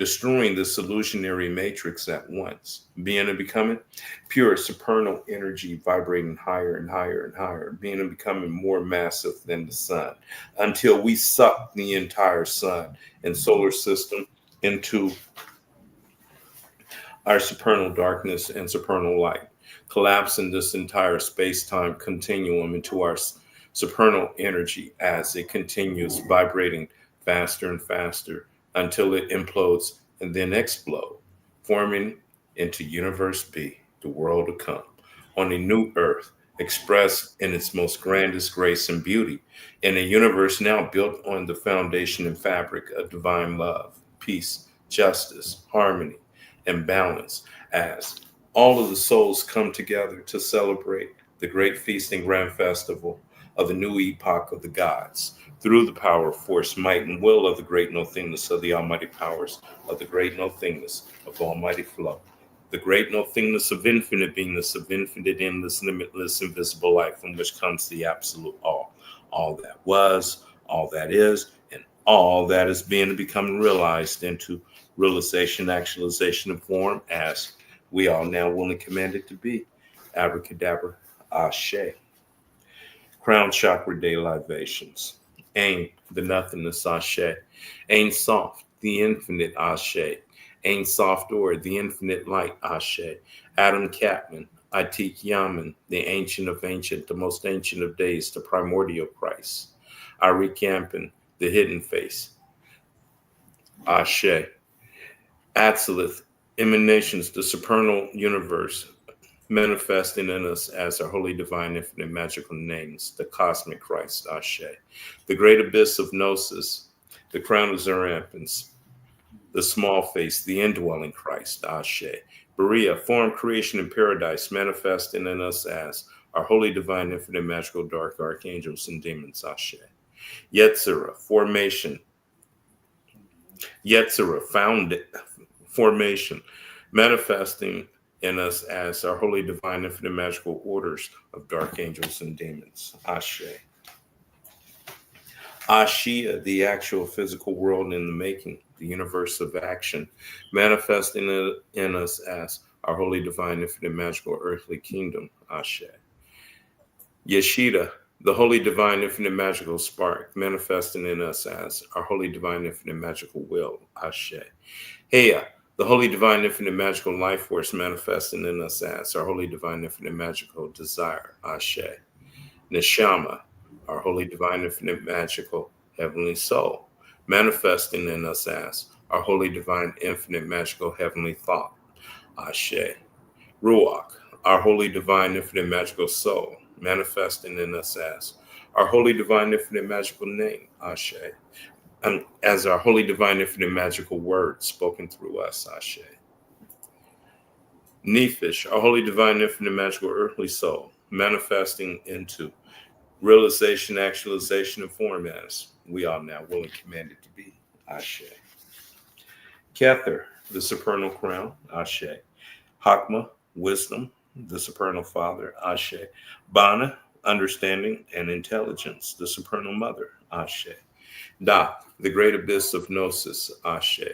destroying this illusionary matrix at once, being and becoming pure supernal energy vibrating higher and higher and higher, being and becoming more massive than the sun, until we suck the entire sun and solar system into our supernal darkness and supernal light, collapsing this entire space time continuum into our supernal energy as it continues vibrating faster and faster until it implodes and then explode, forming into Universe B, the world to come, on a new earth, expressed in its most grandest grace and beauty, in a universe now built on the foundation and fabric of divine love, peace, justice, harmony, and balance, as all of the souls come together to celebrate the great feast and grand festival of the new epoch of the gods through the power, force, might, and will of the great nothingness of the almighty powers of the great nothingness of almighty flow. The great nothingness of infinite beingness, of infinite, endless, limitless, invisible life, from which comes the absolute all that was, all that is, and all that is being becoming realized into realization, actualization, and form as we are now willing commanded to be. Abracadabra, Ashe. Crown chakra day libations. Ain, the nothingness, Ashe. Ain soft, the infinite, Ashe. Ain soft or the infinite light, Ashe. Adam Catman, Atik Yaman, the ancient of ancient, the most ancient of days, the primordial Christ. Ari Campan, the hidden face, Ashe. Atzilith, emanations, the supernal universe, manifesting in us as our holy, divine, infinite, magical names, the cosmic Christ, Ashe. The great abyss of Gnosis, the crown of Zerampins, the small face, the indwelling Christ, Ashe. Berea, form, creation, and paradise, manifesting in us as our holy, divine, infinite, magical, dark archangels and demons, Ashe. Yetzirah, formation, Yetzirah, found formation, manifesting in us as our holy, divine, infinite, magical orders of dark angels and demons. Ashe. Ashia, the actual physical world in the making, the universe of action, manifesting in us as our holy, divine, infinite, magical, earthly kingdom. Ashe. Yeshida, the holy, divine, infinite, magical spark, manifesting in us as our holy, divine, infinite, magical will. Ashe. Heya, the holy, divine, infinite, magical life force, manifesting in us as our holy, divine, infinite, magical desire. Ashe. Neshama, our holy, divine, infinite, magical heavenly soul, manifesting in us as our holy, divine, infinite, magical heavenly thought. Ashe. Ruach, our holy, divine, infinite, magical soul, manifesting in us as our holy, divine, infinite, magical name. Ashe. And as our holy, divine, infinite, magical word spoken through us. Ashe. Nephish, our holy, divine, infinite, magical earthly soul, manifesting into realization, actualization, and form as we are now willing commanded to be. Ashe. Kether, the supernal crown. Ashe. Hakma, wisdom, the supernal father. Ashe. Bana, understanding and intelligence, the supernal mother. Ashe. Da, the great abyss of gnosis, Ashe.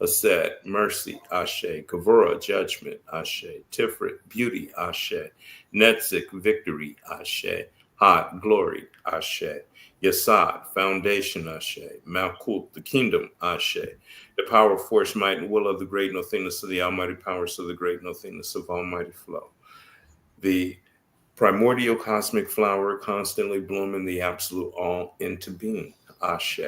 Ased, mercy, Ashe. Kavura, judgment, Ashe. Tiferet, beauty, Ashe. Netzik, victory, Ashe. Had, glory, Ashe. Yasad, foundation, Ashe. Malkut, the kingdom, Ashe. The power, force, might, and will of the great nothingness of the almighty powers of the great nothingness of almighty flow. The primordial cosmic flower constantly blooming the absolute all into being. Ashe.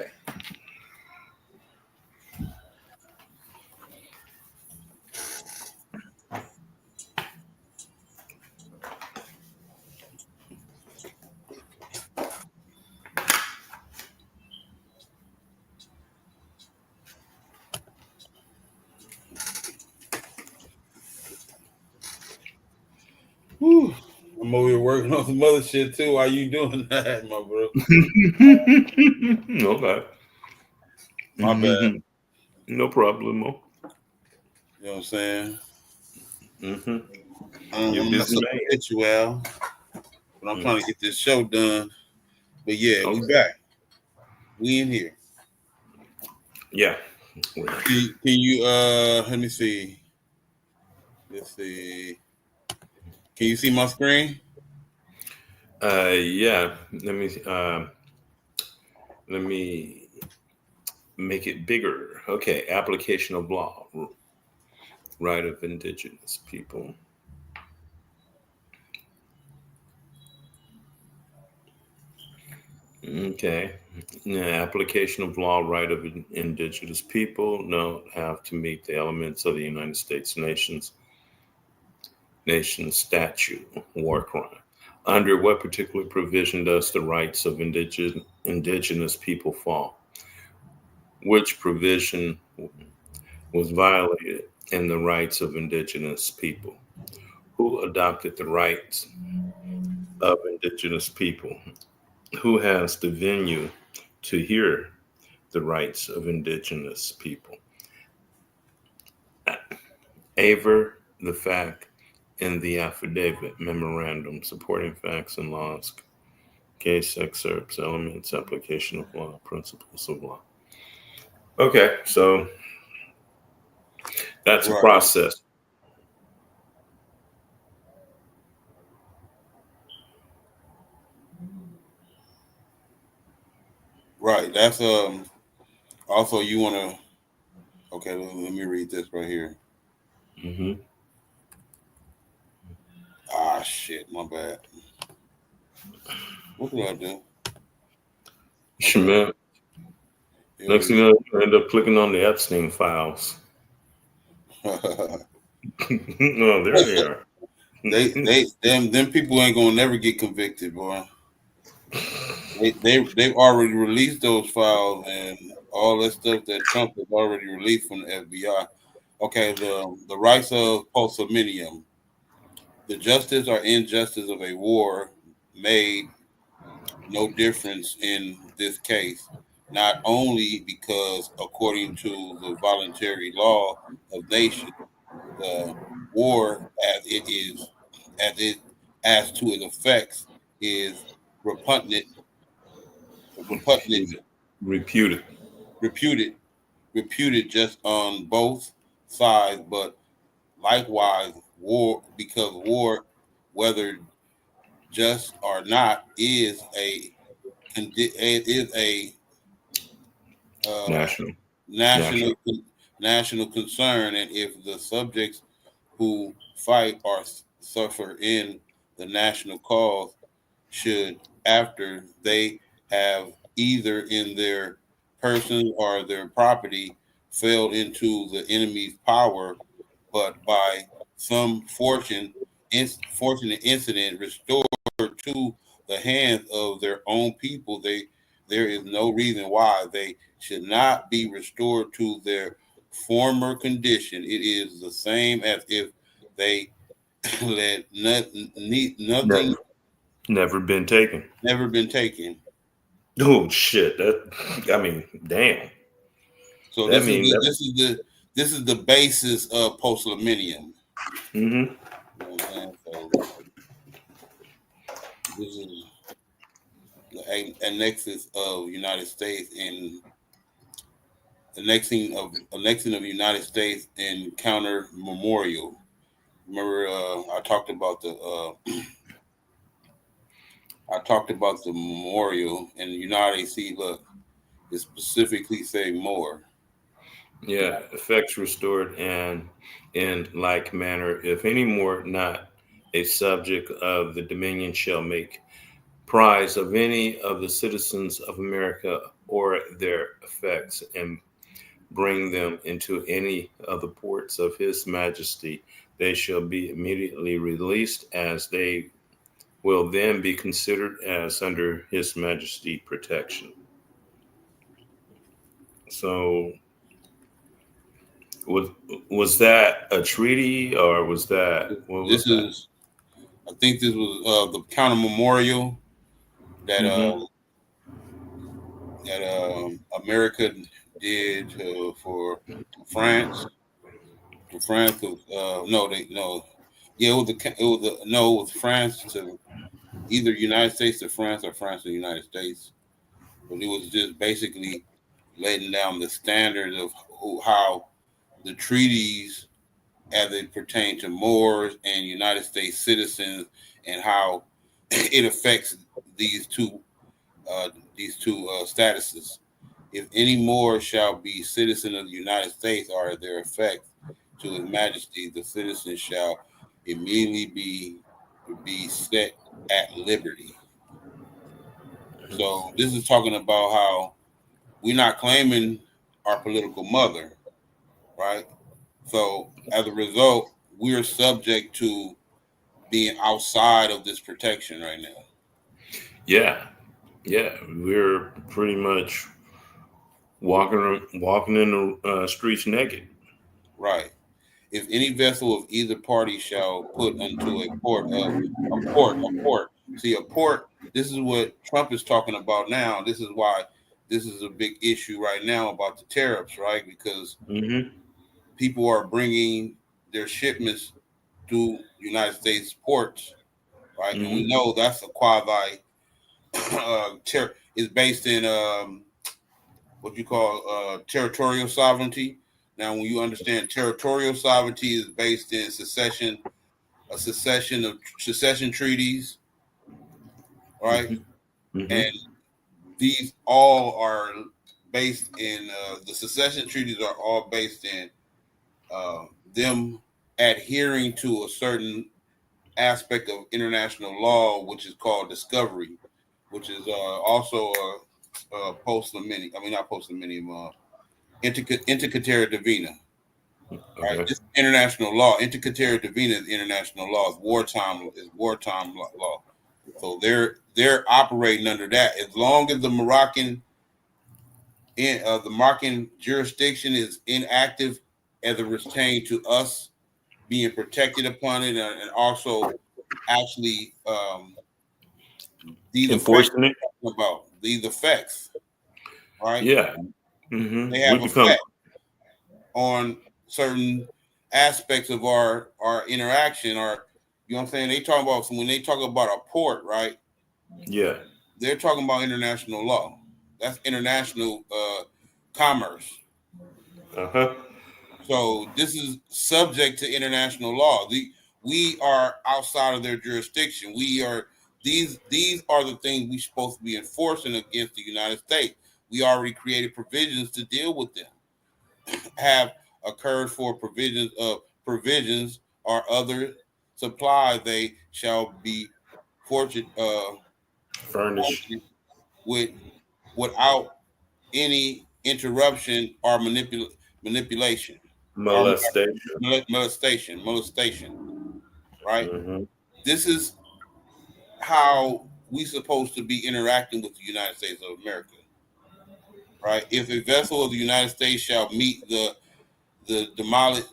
Whew. I'm over here working on some other shit too. Why you doing that, my bro? Okay. My bad. No problemo. You know what I'm saying? hmm You're I'm busy messing up man. with you, Al, but I'm trying to get this show done. But yeah, we Okay. back. We in here. Yeah. Can you let me see. Let's see. Can you see my screen? Yeah. Let me make it bigger. Okay. Application of law, right of indigenous people. Okay. Yeah, application of law, right of indigenous people. No, have to meet the elements of the United States nation statute, war crime. Under what particular provision does the rights of indigenous people fall? Which provision was violated in the rights of indigenous people? Who adopted the rights of indigenous people? Who has the venue to hear the rights of indigenous people? Aver the fact in the affidavit, memorandum, supporting facts and laws, case excerpts, elements, application of law, principles of law. Okay, so that's a Right. process. Right. That's also you wanna okay, let me read this right here. Mm-hmm. Ah shit, my bad. What did I do? Okay. Man, Here next thing we you know, you end up clicking on the Epstein files. go. Oh, there they are. Them people ain't gonna never get convicted, boy. They've already released those files and all that stuff that Trump has already released from the FBI. Okay, the rights of postmillennium, the justice or injustice of a war made no difference in this case, not only because according to the voluntary law of nations, the war as it as to its effects is repugnant repugnant Reputed. Reputed. reputed reputed just on both sides, but likewise war because war, whether just or not, is a uh, National. national National. national concern, and if the subjects who fight or suffer in the national cause should, after they have either in their person or their property fell into the enemy's power, but by some fortunate incident restored to the hands of their own people, there is no reason why they should not be restored to their former condition. It is the same as if they let nothing Never. Never been taken. never been taken. Oh shit! That I mean, damn. So That mean that. this is the basis of post millennium. Mm-hmm. You know what I'm saying? So this is the annexes of United States in annexing of United States in counter memorial. Remember, I talked about the memorial in the United States. Look, it specifically say more. Yeah, effects restored and in like manner, if any more not a subject of the dominion shall make prize of any of the citizens of America or their effects and bring them into any of the ports of his majesty, they shall be immediately released as they will then be considered as under his majesty protection. So was was that a treaty or was that what This was that? is, I think this was the counter memorial that Mm-hmm. America did for France. To France, no, they no, yeah, it was France to either United States to France or France to the United States. But it was just basically laying down the standards of how the treaties as they pertain to Moors and United States citizens, and how it affects these two statuses. If any more shall be citizen of the United States, or their effect to His Majesty, the citizen shall immediately be set at liberty. So this is talking about how we're not claiming our political mother, right? So as a result, we're subject to being outside of this protection right now. Yeah, yeah, we're pretty much walking in the streets naked. Right. If any vessel of either party shall put unto a port. See, a port, this is what Trump is talking about now. This is why this is a big issue right now about the tariffs, right? Because Hmm. people are bringing their shipments to United States ports, right? And we Hmm. know that's a quasi is based in what you call territorial sovereignty. Now, when you understand territorial sovereignty is based in secession treaties, right? Hmm. Hmm. And these all are based in the secession treaties are all based in them adhering to a certain aspect of international law, which is called discovery, which is also post millennium. I mean, not post millennium. Intercaterra divina. Right, Okay. this is international law. Intercaterra divina is international law. It's wartime law. So they're operating under that. As long as the Moroccan jurisdiction is inactive as it pertains to us being protected upon it, and also actually these effects Enforcing it. about these effects, right? Yeah. They We have become. effect on certain aspects of our interaction. Or you know what I'm saying? They talk about when they talk about a port, right? Yeah. They're talking about international law. That's international commerce. Uh huh. So this is subject to international law. We are outside of their jurisdiction. These are the things we're supposed to be enforcing against the United States. We already created provisions to deal with them. Have occurred for provisions or other supply they shall be fortunate Furnish. with without any interruption or manipulation or Molestation. molestation, right? Hmm. This is how we supposed to be interacting with the United States of America, right? If a vessel of the United States shall meet demolish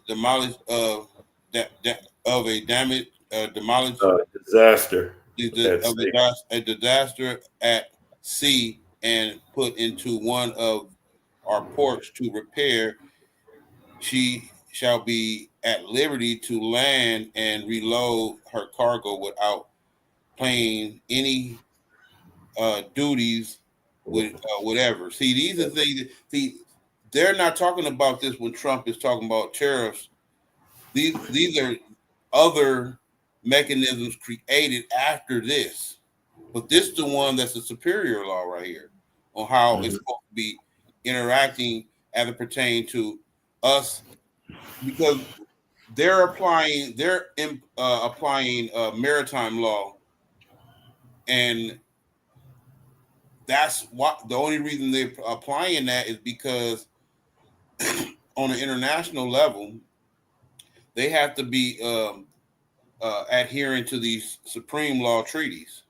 of a damage demolish Disaster at of sea. a disaster at sea and put into one of our ports to repair, she shall be at liberty to land and reload her cargo without paying any duties with whatever. See, these are things. See, they're not talking about this when Trump is talking about tariffs. These are other mechanisms created after this, but this is the one that's a superior law right here on how it's Hmm. supposed to be interacting as it pertains to us, because they're applying maritime law, and that's what the only reason they're applying that is because on an international level they have to be adhering to these supreme law treaties,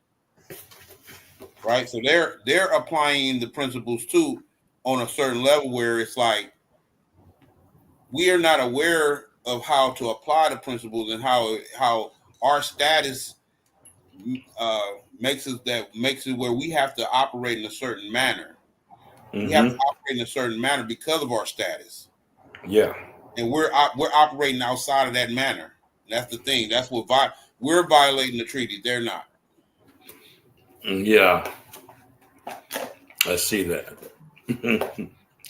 right? So they're applying the principles too on a certain level where it's like we are not aware of how to apply the principles and how our status uh, makes it where we have to operate in a certain manner. We have to Hmm. operate in a certain manner because of our status, Yeah. and we're operating outside of that manner. That's the thing. That's what we're violating the treaty. They're not. Yeah. I see that.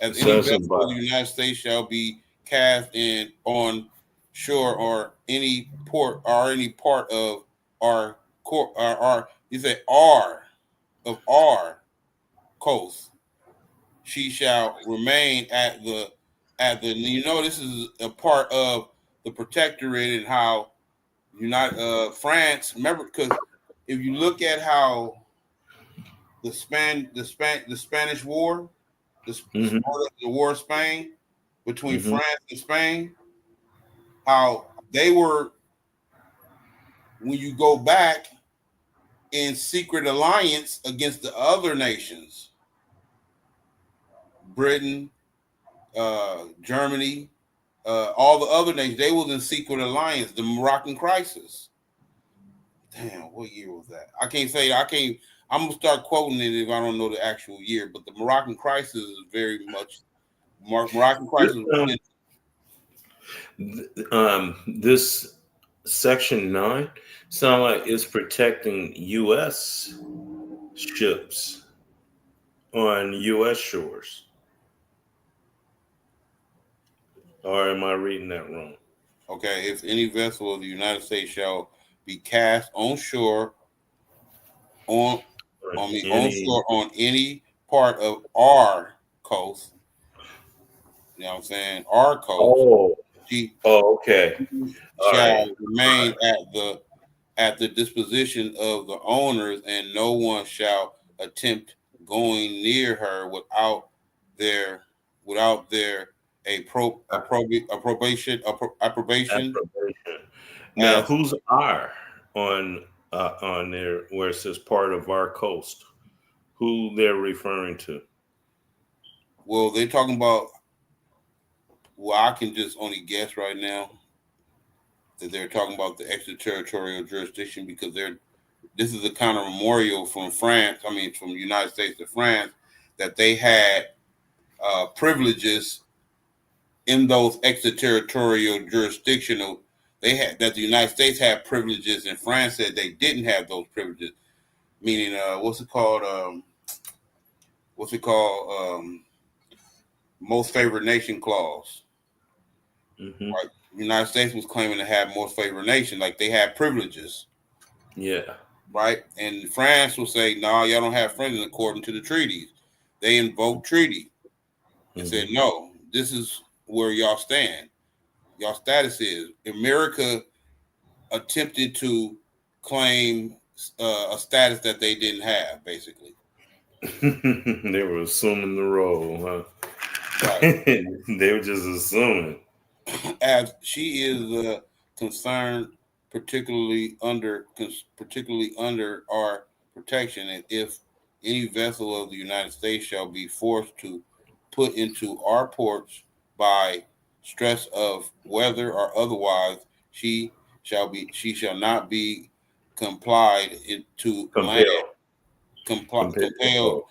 As It any says vessel of about the United States shall be cast in on shore or any port or any part of our court our you say our of our coast, she shall remain at the this is a part of the protectorate and how France, remember, because if you look at how the Spanish War, hmm the War of Spain between hmm France and Spain, how they were, when you go back, in secret alliance against the other nations, Britain, Germany, all the other nations, they was in secret alliance. The Moroccan crisis. Damn, what year was that? I can't say. I can't. I'm gonna start quoting it if I don't know the actual year. But the Moroccan crisis is very much Moroccan this, crisis. this section 9 sound like it's protecting U.S. ships on U.S. shores. Or am I reading that wrong? Okay, if any vessel of the United States shall be cast on shore on On on any? shore on any part of our coast, you know what I'm saying, our coast, Oh, she oh, okay. All shall right. All remain right. at the disposition of the owners, and no one shall attempt going near her their without their approbation Approbation. Now, as who's our on there where it says part of our coast? Who they're referring to? well. They're talking about. Well, I can just only guess right now that they're talking about the extraterritorial jurisdiction because this is a kind of memorial from France. I mean, from the United States to France, that they had privileges in those extraterritorial jurisdictional. They had that the United States had privileges, and France said they didn't have those privileges. Meaning, what's it called? What's it called? Most favored nation clause. Hmm. Right? The United States was claiming to have most favored nation, like they had privileges, Yeah. right? And France will say, "No, y'all don't have friends according to the treaties." They invoked treaty and said, Hmm. "No, this is where y'all stand. Y'all status is." America attempted to claim a status that they didn't have, basically. They were assuming the role, huh? Right. They were just assuming. As she is concerned, particularly under our protection, and if any vessel of the United States shall be forced to put into our ports by stress of weather or otherwise, she shall not be complied to land Compel. Compel.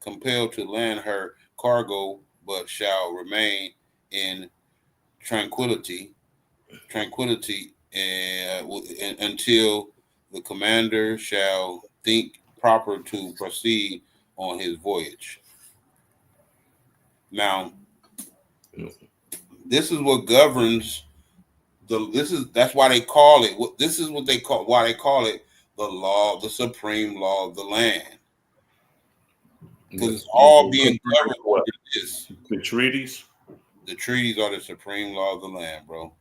compelled to land her cargo, but shall remain in tranquility until the commander shall think proper to proceed on his voyage. Now, this is what governs that's why they call it. This is what they call why they call it the law, the supreme law of the land, because it's all being Concerning governed what? under this. The treaties? The treaties are the supreme law of the land, bro.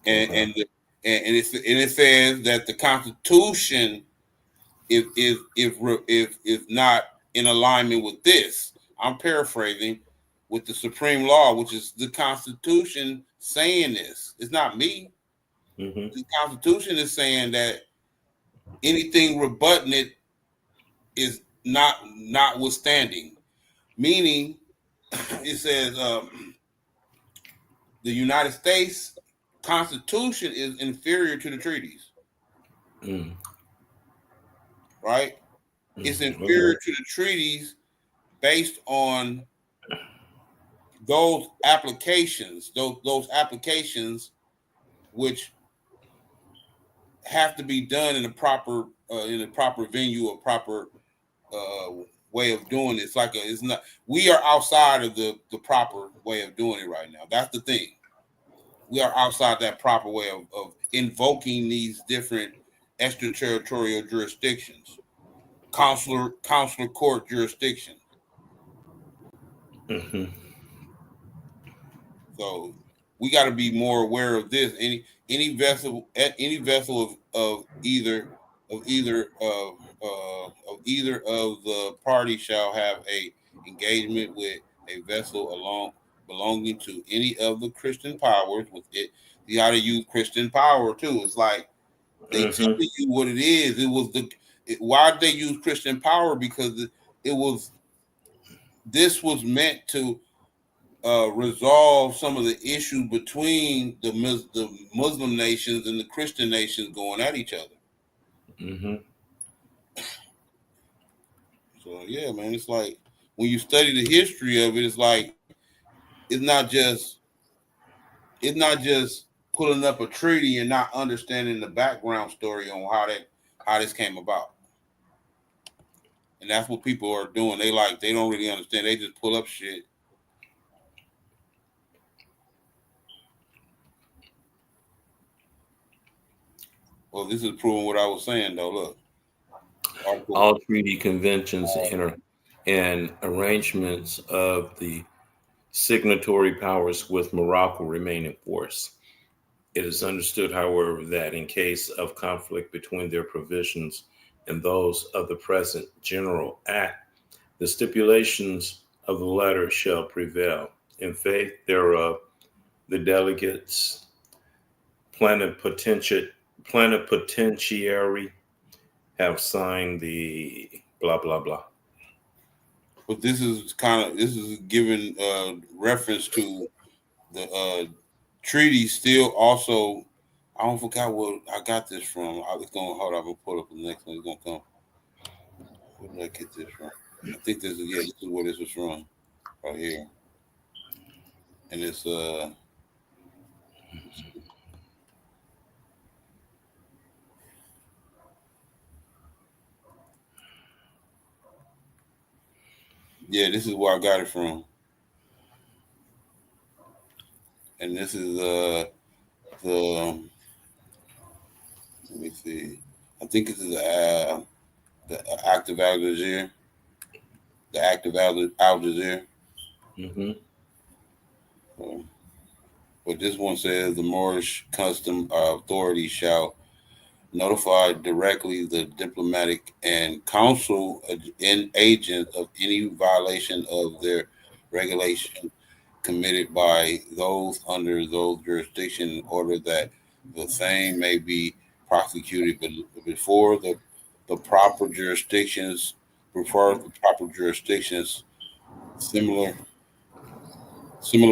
And Okay. and the, and it says that the Constitution, if not in alignment with this, I'm paraphrasing, with the supreme law, which is the Constitution saying this. It's not me. Hmm. The Constitution is saying that anything rebutting it is notwithstanding. Meaning, it says the United States Constitution is inferior to the treaties, Mm. right? It's Mm. inferior Okay. to the treaties based on those applications which have to be done in a proper venue or proper way of doing it. It's like it's not. We are outside of the proper way of doing it right now. That's the thing. We are outside that proper way of invoking these different extraterritorial jurisdictions, consular court jurisdiction. Mm-hmm. So we got to be more aware of this. Any vessel of either of either of the parties shall have a engagement with a vessel along belonging to any of the Christian powers. With it, you got to use Christian power too. It's like they tell Mm-hmm. you what it is. It was why did they use Christian power? Because it was this was meant to resolve some of the issues between the Muslim nations and the Christian nations going at each other. Mm-hmm. So yeah, man, it's like when you study the history of it, it's like it's not just it's not just pulling up a treaty and not understanding the background story on how this came about. And that's what people are doing. They don't really understand. They just pull up shit. Well, this is proving what I was saying though. Look, article. All treaty conventions and arrangements of the signatory powers with Morocco remain in force. It is understood, however, that in case of conflict between their provisions and those of the present General Act, the stipulations of the latter shall prevail. In faith thereof, the delegates plenipotentiary have signed the blah, blah, blah. But this is giving reference to the treaty. Still, also, I don't forgot what I got this from. I was going hold on. I'm gonna pull up the next one. It's gonna come. Where did I get this from? I think this is This is where this was from right here, and it's yeah, this is where I got it from, and this is the let me see. I think this is the active Al Jazeera, the active Al Jazeera. Mm-hmm. So, but this one says the Moorish custom authority shall notify directly the diplomatic and consul and agents of any violation of their regulation committed by those under those jurisdiction in order that the same may be prosecuted before the proper jurisdictions similar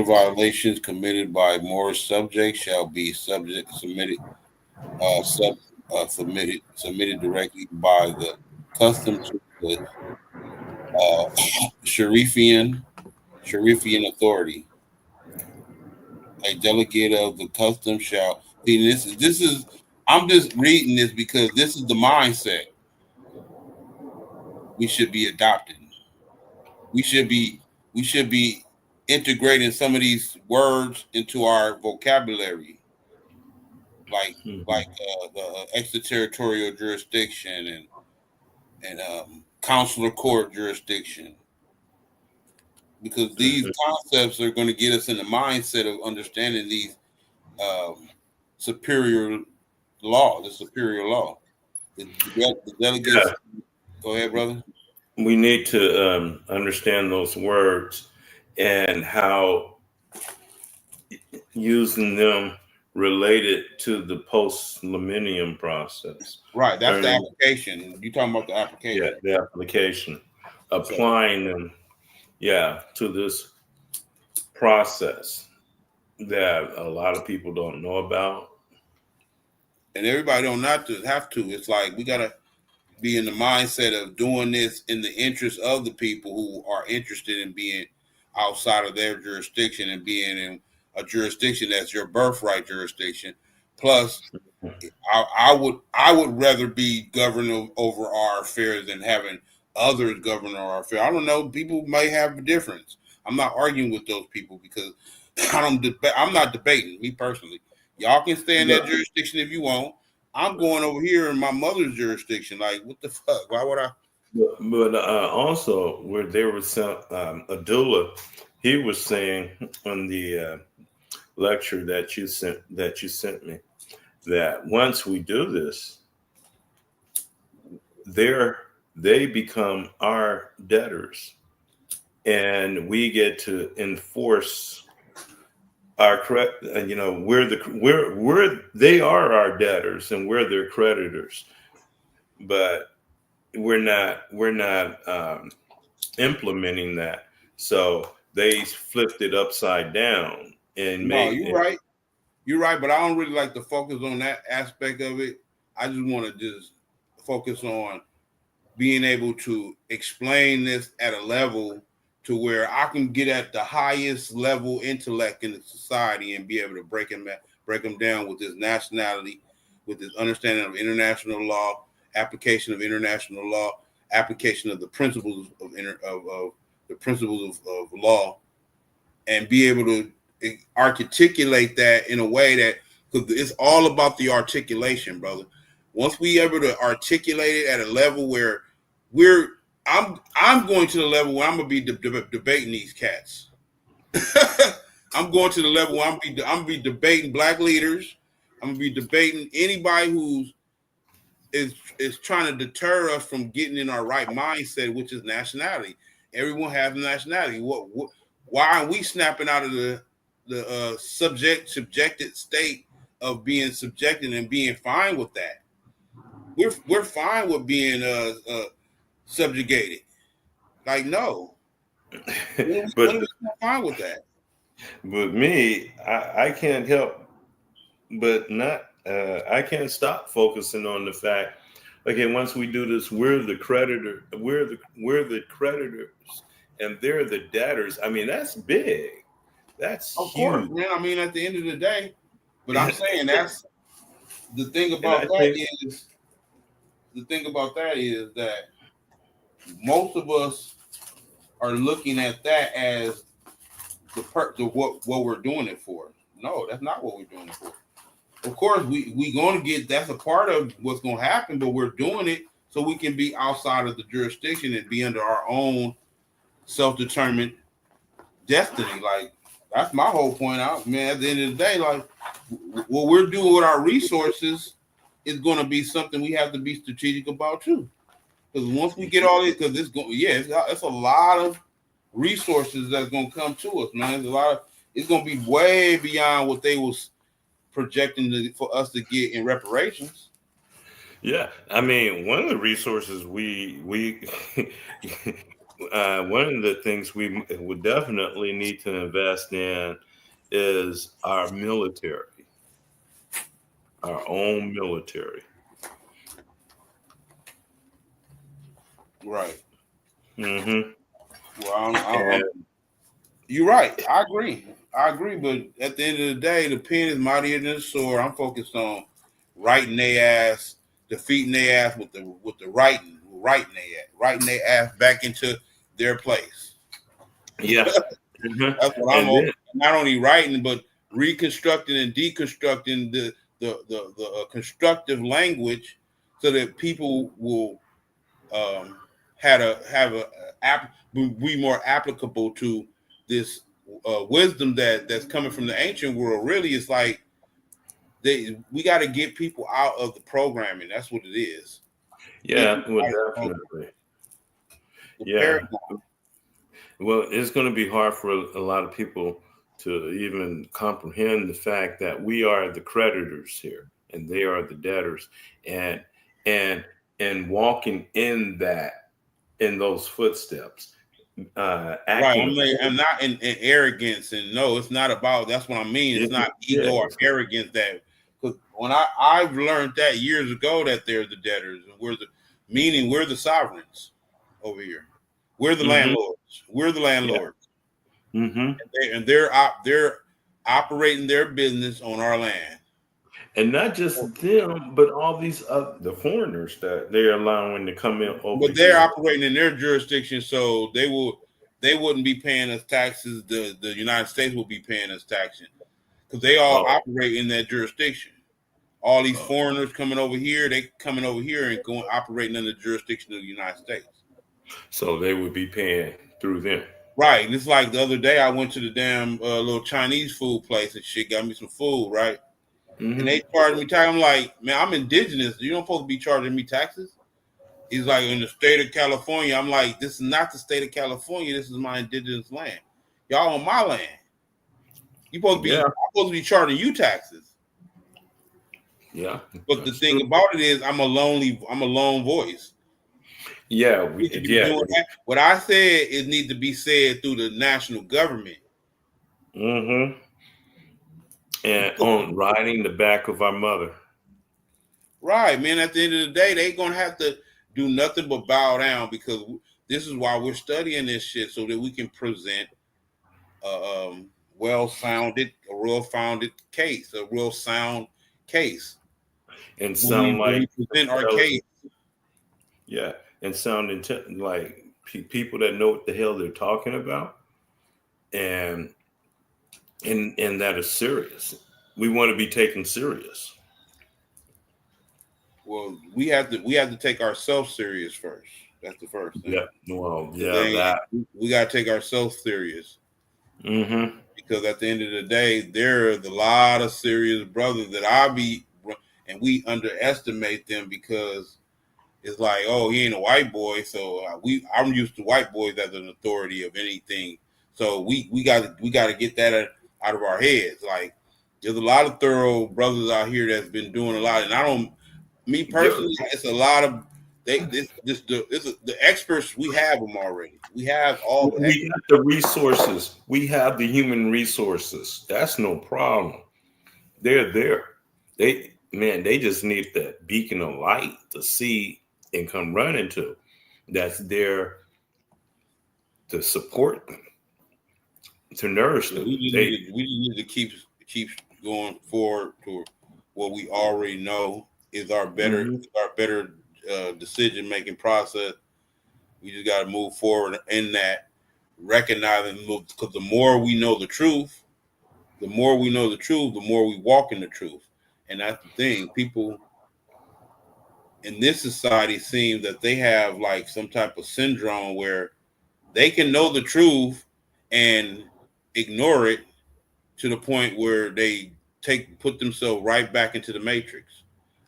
violations committed by Moorish subjects shall be sub submitted directly by the custom to the uh, Sharifian authority. A delegate of the custom shall see. This is. I'm just reading this because this is the mindset we should be adopting. We should be we should be integrating some of these words into our vocabulary, like Mm-hmm. the extraterritorial jurisdiction and consular court jurisdiction, because these Mm-hmm. concepts are going to get us in the mindset of understanding these um, superior the superior law. The delegates, Yeah, go ahead, brother. we need to understand those words and how using them related to the post millennium process. Right, that's the Learning, application. You talking about the yeah, application? the application, So, applying them, yeah, to this process that a lot of people don't know about. and everybody don't not to have to. It's like we gotta be in the mindset of doing this in the interest of the people who are interested in being outside of their jurisdiction and being in a jurisdiction that's your birthright jurisdiction. Plus, I would rather be governed over our affairs than having others govern our affair. I don't know. People may have a difference. I'm not arguing with those people because I'm not debating. Me personally, y'all can stay in that But, jurisdiction if you want. I'm going over here in my mother's jurisdiction. Like, what the fuck? Why would I? but also, where there was some Abdullah, he was saying on the lecture that you sent me that once we do this, they're they become our debtors, and we get to enforce our correct. You know, we're they are our debtors, and we're their creditors, but we're not implementing that. So they flipped it upside down and No, made you're it. right. You're right, but I don't really like to focus on that aspect of it. I just want to just focus on being able to explain this at a level to where I can get at the highest level intellect in the society and be able to break them down with this nationality, with this understanding of international law, application of international law, application of the principles of the principles of law, and be able to articulate that in a way that, because it's all about the articulation, brother. Once we able to articulate it at a level where we're I'm going to the level where I'm gonna be debating these cats. I'm going to the level where I'm gonna be debating black leaders. I'm gonna be debating anybody who's is trying to deter us from getting in our right mindset, which is nationality. Everyone has a nationality. Why are we snapping out of the subjected state of being subjected and being fine with that? We're fine with being subjugated. Like, no, but when are we fine with that? but me, I can't help but not. I can't stop focusing on the fact. Okay, once we do this, we're the creditor. We're the creditors, and they're the debtors. I mean, that's big. That's Of course, huge. man. I mean, at the end of the day, but I'm saying that's the thing And about I that think, is the thing about that is that most of us are looking at that as what we're doing it for. No, that's not what we're doing it for. Of course, we going to get that's a part of what's going to happen, but we're doing it so we can be outside of the jurisdiction and be under our own self-determined destiny. Like, that's my whole point out, man. At the end of the day, like, what we're doing with our resources is going to be something we have to be strategic about too. Because once we get all this, because it's going, yeah, it's a lot of resources that's going to come to us, man. There's a lot of, it's going to be way beyond what they was projecting for us to get in reparations. yeah. I mean, one of the resources we one of the things we would definitely need to invest in is our military, our own military. Right. Hmm. Well, And you're right. I agree. I agree. But at the end of the day, the pen is mightier than the sword. I'm focused on writing their ass, defeating their ass with the writing their ass back into their place. yeah. Hmm. That's what I'm And on. then Not only writing, but reconstructing and deconstructing the constructive language so that people will have a be more applicable to this wisdom that's coming from the ancient world. Really, it's like we got to get people out of the programming. That's what it is. Get yeah, people well, out of the program. definitely. The Yeah. paradigm. Well, it's going to be hard for a lot of people to even comprehend the fact that we are the creditors here and they are the debtors, and and and walking in those footsteps, Right. acting I'm according. not in arrogance, and no, it's not about. That's what I mean. It's not Yeah, ego or arrogance. That because when I've learned that years ago that they're the debtors and we're the sovereigns over here. We're the hmm landlords. We're the yeah, landlords, hmm and they're operating their business on our land. And not just them, but all these the foreigners that they're allowing to come in over But they're here. operating in their jurisdiction, so they wouldn't be paying us taxes. The United States will be paying us taxes because they all Oh, operate in that jurisdiction. All these oh, foreigners coming over here, they coming over here and going operating in the jurisdiction of the United States. so they would be paying through them. Right. And it's like the other day I went to the damn little Chinese food place and shit, got me some food, right? And Hmm. they charged me tax. I'm like, man, I'm indigenous. You don't supposed to be charging me taxes. He's like, in the state of California. I'm like, this is not the state of California. This is my indigenous land. Y'all on my land. Yeah, I'm supposed to be charging you taxes. yeah, But the that's thing true. about it is, I'm a lone voice. Yeah, We need to be yeah. doing that. What I said is need to be said through the national government. Hmm. And on riding the back of our mother. Right, man. At the end of the day, they gonna have to do nothing but bow down because this is why we're studying this shit so that we can present a well-founded, a real-founded case, a real sound case. And When sound we like present our case, yeah, and sound like people that know what the hell they're talking about, and and that is serious. We want to be taken serious. well, we have to take ourselves serious first. That's the first thing. Yeah, well, Because yeah, that. we gotta take ourselves serious. Hmm. Because at the end of the day, there's a lot of serious brothers that and we underestimate them because it's like, oh, he ain't a white boy, so I'm used to white boys as an authority of anything. So we got to get that out of our heads. Like, there's a lot of thorough brothers out here that's been doing a lot, and I don't, me Yeah, personally, it's a lot of the experts. We have them already. We have all the we got the resources. We have the human resources. That's no problem. They're there. They just need that beacon of light to see and come running to. That's there to support them, to nourish Yeah, them. They, we just need to keep going forward to what we already know mhm. is our better decision making process. We just got to move forward in that, recognizing because the more we know the truth, the more we know the truth, the more we walk in the truth, and that's the thing. People in this society seem that they have like some type of syndrome where they can know the truth and ignore it to the point where they put themselves right back into the matrix.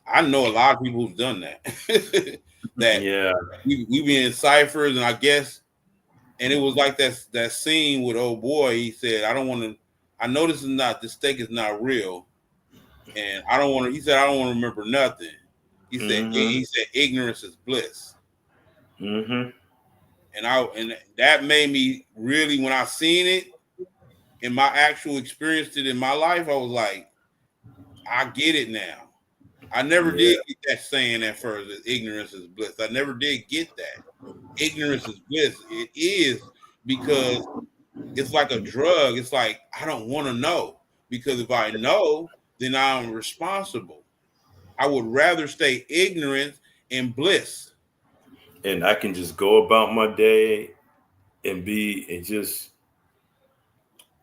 I know a lot of people who've done that. That Yeah, we be in ciphers, and I guess, and it was like that scene with old boy. He said, "I don't want to. I know this steak is not real, and I don't want to." He said, "I don't want to remember nothing." hmm, He said, "Ignorance is bliss," hmm, and that made me really when I seen it in my actual experience it in my life. I was like, I get it now. I never yeah, did get that saying at first that ignorance is bliss. I never did get that. Ignorance is bliss. It is because it's like a drug. It's like I don't want to know because if I know, then I'm responsible. I would rather stay ignorant and bliss. and I can just go about my day and just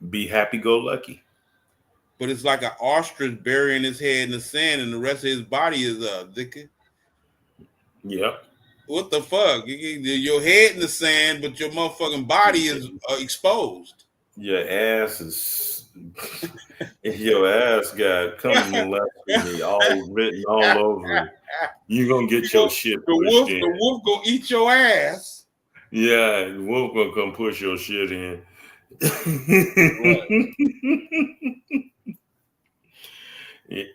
be happy go lucky. But it's like an ostrich burying his head in the sand and the rest of his body is Yep. what the fuck? Your head in the sand, but your motherfucking body is exposed. Your ass is your ass got come molested me all written all over it. You gonna get your shit pushed in. The wolf gonna eat your ass. Yeah, the wolf gonna come push your shit in. Right.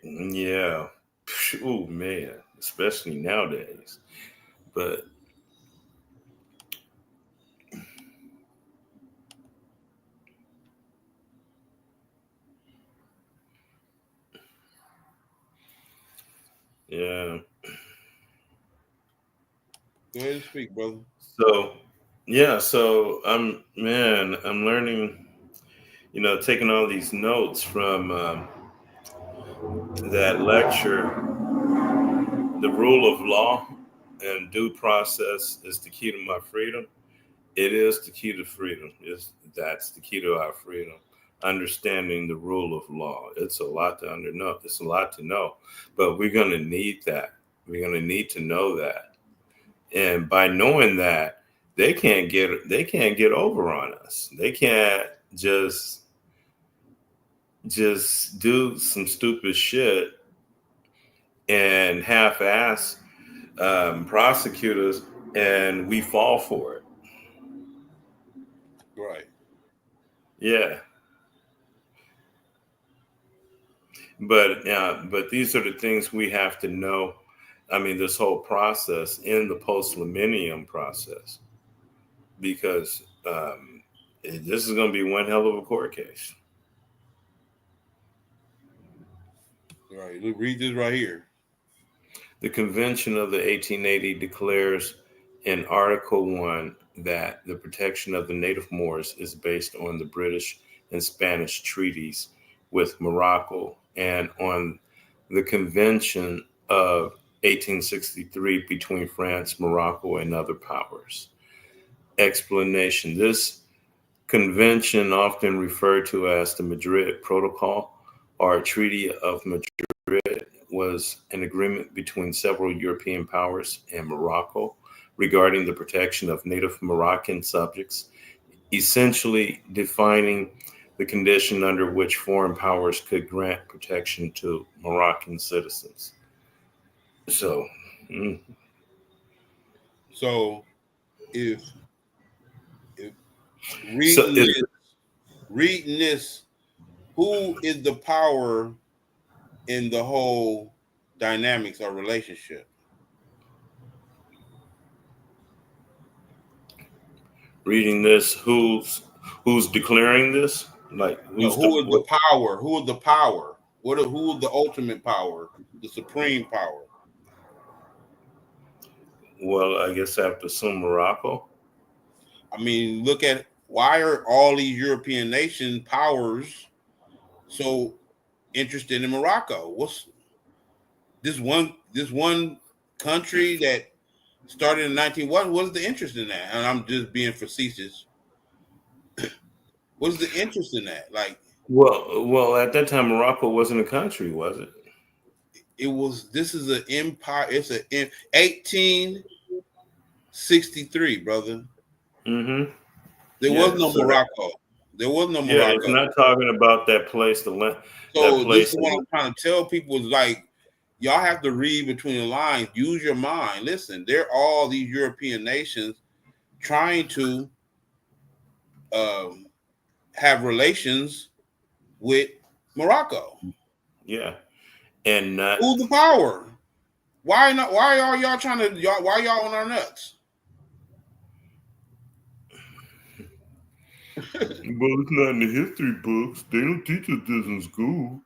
Yeah. Oh man, especially nowadays. But yeah. Go ahead and speak, brother. So yeah, so I'm learning, taking all these notes from that lecture, the rule of law and due process is the key to my freedom. It is the key to freedom. That's the key to our freedom. Understanding the rule of law. It's a lot to know. It's a lot to know, but we're going to need that. We're going to need to know that, and by knowing that, they can't get over on us. They can't just do some stupid shit and half-ass prosecutors, and we fall for it. Right. Yeah, but these are the things we have to know. I mean, this whole process in the post-millennium process, because this is going to be one hell of a court case. Right. Look, read this right here. The Convention of the 1880 declares in Article 1 that the protection of the native Moors is based on the British and Spanish treaties with Morocco and on the Convention of 1863 between France, Morocco, and other powers. Explanation. This convention, often referred to as the Madrid Protocol or Treaty of Madrid, was an agreement between several European powers and Morocco regarding the protection of native Moroccan subjects, essentially defining the condition under which foreign powers could grant protection to Moroccan citizens. So, mm, So if if so reading is, this, reading this, who is the power in the whole dynamics or relationship? reading this, who's declaring this? Like No, who's the who is the what? power? Who is the power? Who is the ultimate power? The supreme power? Well, I guess I have to assume Morocco. I mean, look at why are all these European nation powers so interested in Morocco? What's this one country that started in 19 what is the interest in that? And I'm just being facetious. What is the interest in that? Like Well, at that time, Morocco wasn't a country, was it? it was this is an empire. It's a 1863, brother. Mm-hmm. There was Yeah. no So that, Morocco. There was no yeah, it's Morocco. not talking about that place. That So this is place. what I'm trying to tell people is like y'all have to read between the lines, use your mind. Listen, there are all these European nations trying to um, have relations with Morocco. Yeah, and not. Who's the power? Why not? Why are y'all trying to? Why y'all on our nuts? Well, it's not in the history books. They don't teach us this in school.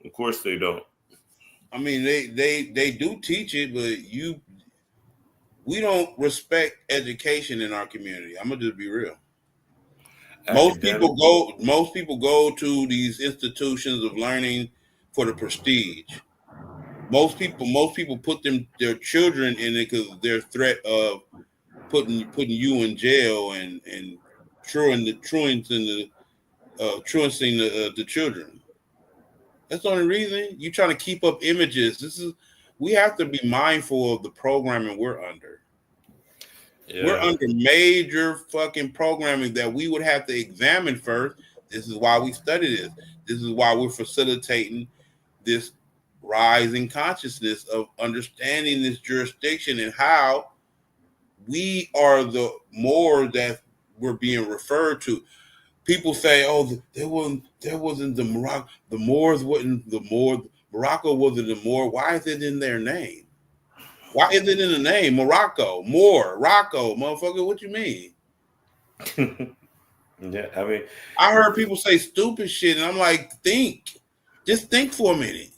Of course, they don't. I mean, they do teach it, but we don't respect education in our community. I'm gonna just be real. Academic. Most people go to these institutions of learning for the prestige. Most people put their children in it because their threat of putting you in jail and truancing the children. That's the only reason you trying to keep up images. We have to be mindful of the programming we're under. We're Yeah. under major fucking programming that we would have to examine first. This is why we study this. This is why we're facilitating this rising consciousness of understanding this jurisdiction and how we are the more that we're being referred to. People say, "Oh, there wasn't the Morocco. The Moors wasn't the Moor. Morocco wasn't the Moor. Why is it in their name? Why is it in the name Morocco, Moor, Rocco, motherfucker? What you mean?" Yeah. I mean, I heard people say stupid shit, and I'm like, think, just think for a minute.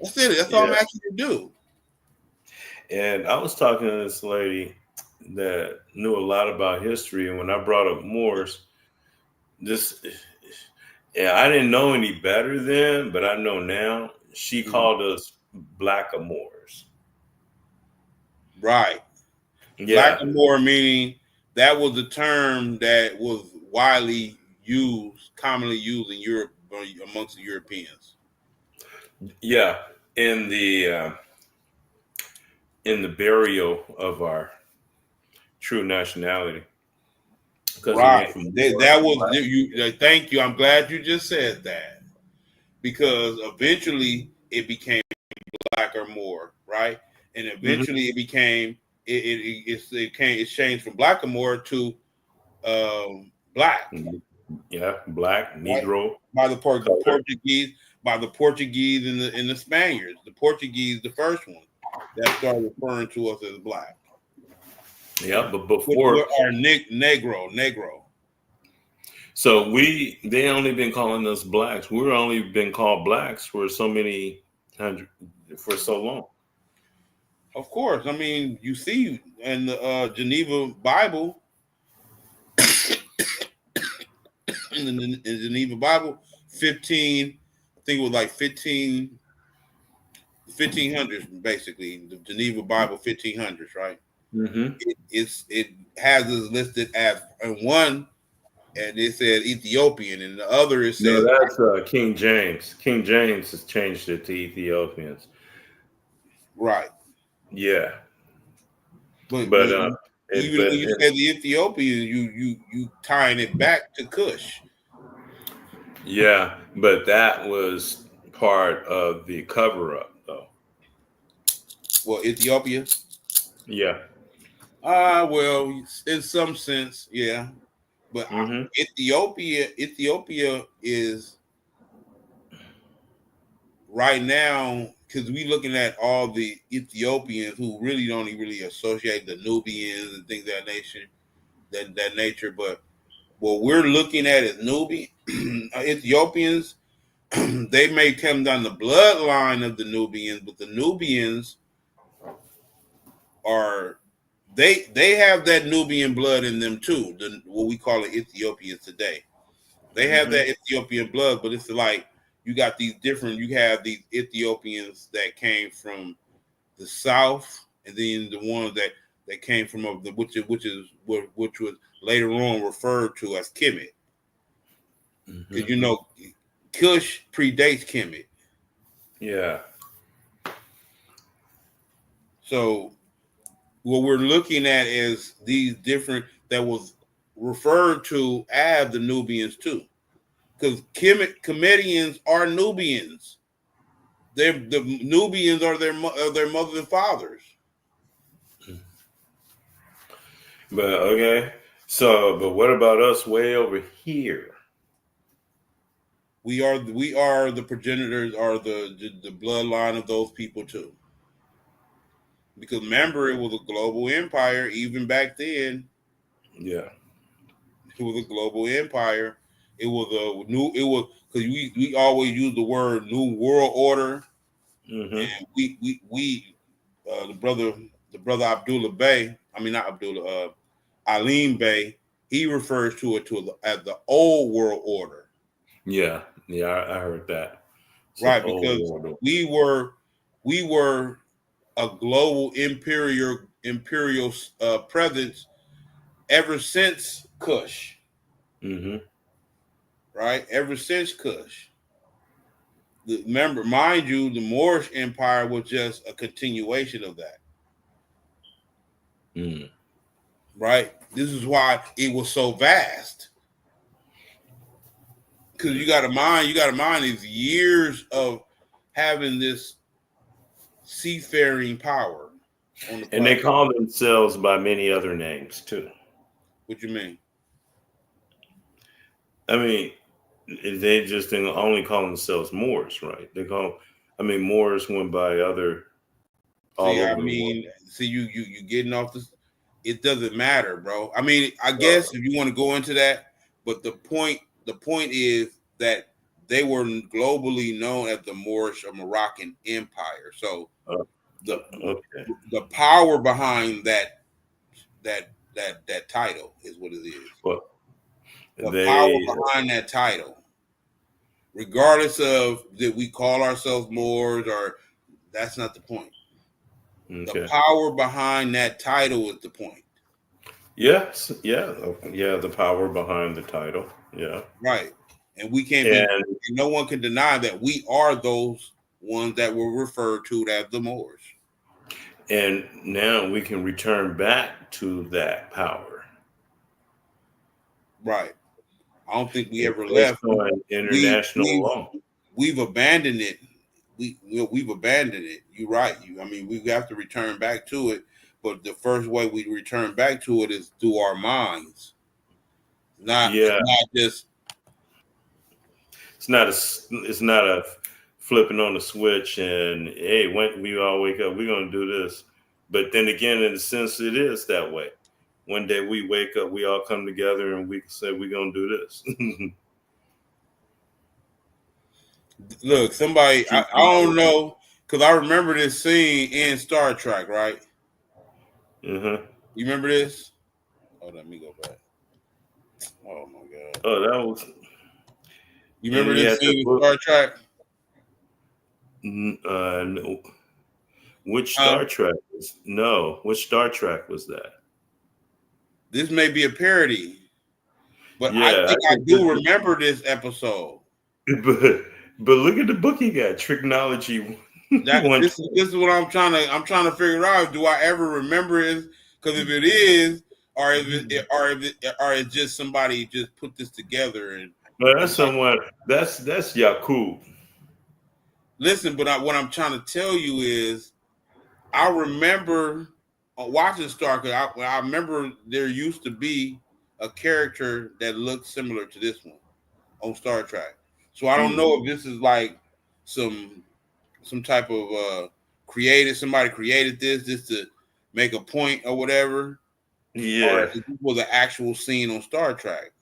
That's it. That's all I'm yeah. asking you to do. And I was talking to this lady that knew a lot about history, and when I brought up Moors, this Yeah, I didn't know any better then, but I know now. She Mhm. called us blackamoors. Right. Yeah. Blackamoor meaning that was a term that was widely used, commonly used in Europe amongst the Europeans. Yeah. In the burial of our true nationality, because it went Right. from Moor, That was black. you. Thank you. I'm glad you just said that because eventually it became black or more, right? And Hmm. eventually it became it changed from black or more to black, Yeah, black, right? Negro, By the color. Portuguese, by the Portuguese and the Spaniards. The Portuguese, the first one that started referring to us as black, Yeah, but which were before, our negro. so they only been calling us blacks. We're only been called blacks for so many hundred, for so long. Of course, I mean you see in the Geneva Bible, in Geneva Bible, 15, I think it was like 1500s, basically the Geneva Bible 1500s, right? Hmm. It has us listed as in one, and it said Ethiopian, and the other it No, says that's King James. King James has changed it to Ethiopians. right. Yeah, But but even when you say the Ethiopian, you tying it back to Cush. yeah, but that was part of the cover up, though. Well, Ethiopia. Yeah. Well, in some sense, yeah. But Hmm. Ethiopia is right now because we looking at all the Ethiopians who really don't even really associate the Nubians and things of that nation, that nature. But what we're looking at is Nubian Ethiopians. They may come down the bloodline of the Nubians, but the Nubians are they have that Nubian blood in them too. What we call it Ethiopians today. They have Hmm. that Ethiopian blood, but it's like you got these different. You have these Ethiopians that came from the south, and then the ones that came from the which was later on referred to as Kemet, Hmm. because you know Kush predates Kemet. Yeah. So what we're looking at is these different that was referred to as the Nubians too, because Comedians are Nubians. The Nubians are their mothers and fathers. But okay. So, but what about us way over here? We are the progenitors, are the bloodline of those people too. Because remember, it was a global empire even back then. Yeah. It was a global empire. It was a new. It was because we always use the word new world order, Hmm. and we the brother Abdullah Bey. I mean not Abdullah. Alim Bey. He refers to it as the old world order, Yeah. Yeah. I heard that. It's an right? old Because world. we were a global imperial presence ever since Kush, Hmm. right? Ever since Kush. Remember, mind you, the Moorish Empire was just a continuation of that, Mm. right? This is why it was so vast. Because you got to mind these years of having this seafaring power on the And they planet. call themselves by many other names too. What you mean? I mean, they just didn't only call themselves Moors, right? They call, I mean, Moors went by other all See, I over the world. mean, see, you getting off this. It doesn't matter, bro. I mean, I guess if you want to go into that, but the point is that they were globally known as the Moorish or Moroccan Empire. So Uh, the okay. the power behind that title is what it is. Well, The power they behind that title. regardless of that we call ourselves Moors, or that's not the point. The Okay. power behind that title is the point. Yes. Yeah. Yeah. The power behind the title. Yeah. Right. And we can't be, And no one can deny that we are those ones that were referred to as the Moors. and now we can return back to that power. Right. I don't think we It's ever based left. on We international we've law. we've abandoned it. We've abandoned it. You're right. I mean, we have to return back to it. But the first way we return back to it is through our minds. It's Yeah. not just It's not a flipping on the switch and hey, when we all wake up, we're gonna do this. But then again, in a sense, it is that way. One day we wake up, we all come together and we say we're gonna do this. look. Somebody Keep I don't know because I remember this scene in Star Trek. Right? uh-huh. You remember this? Oh, let me go back. Oh my god! Oh, that was You and remember he this had the scene in book. Star Trek? No. Which Huh? Star Trek was no? Which Star Trek was that? This may be a parody, but I Yeah, I think I think do remember this episode. but look at the book he got, Tricknology That One. this is what I'm trying to figure out. Do I ever remember it? Because if it is, or it's just somebody just put this together and No, I'm that's like, someone. That's Yakub. listen. But what I'm trying to tell you is, I remember watching Star Trek. I remember there used to be a character that looked similar to this one on Star Trek. So I don't know if this is like some type of somebody created this just to make a point or whatever, or Yeah. if this was an actual scene on Star Trek.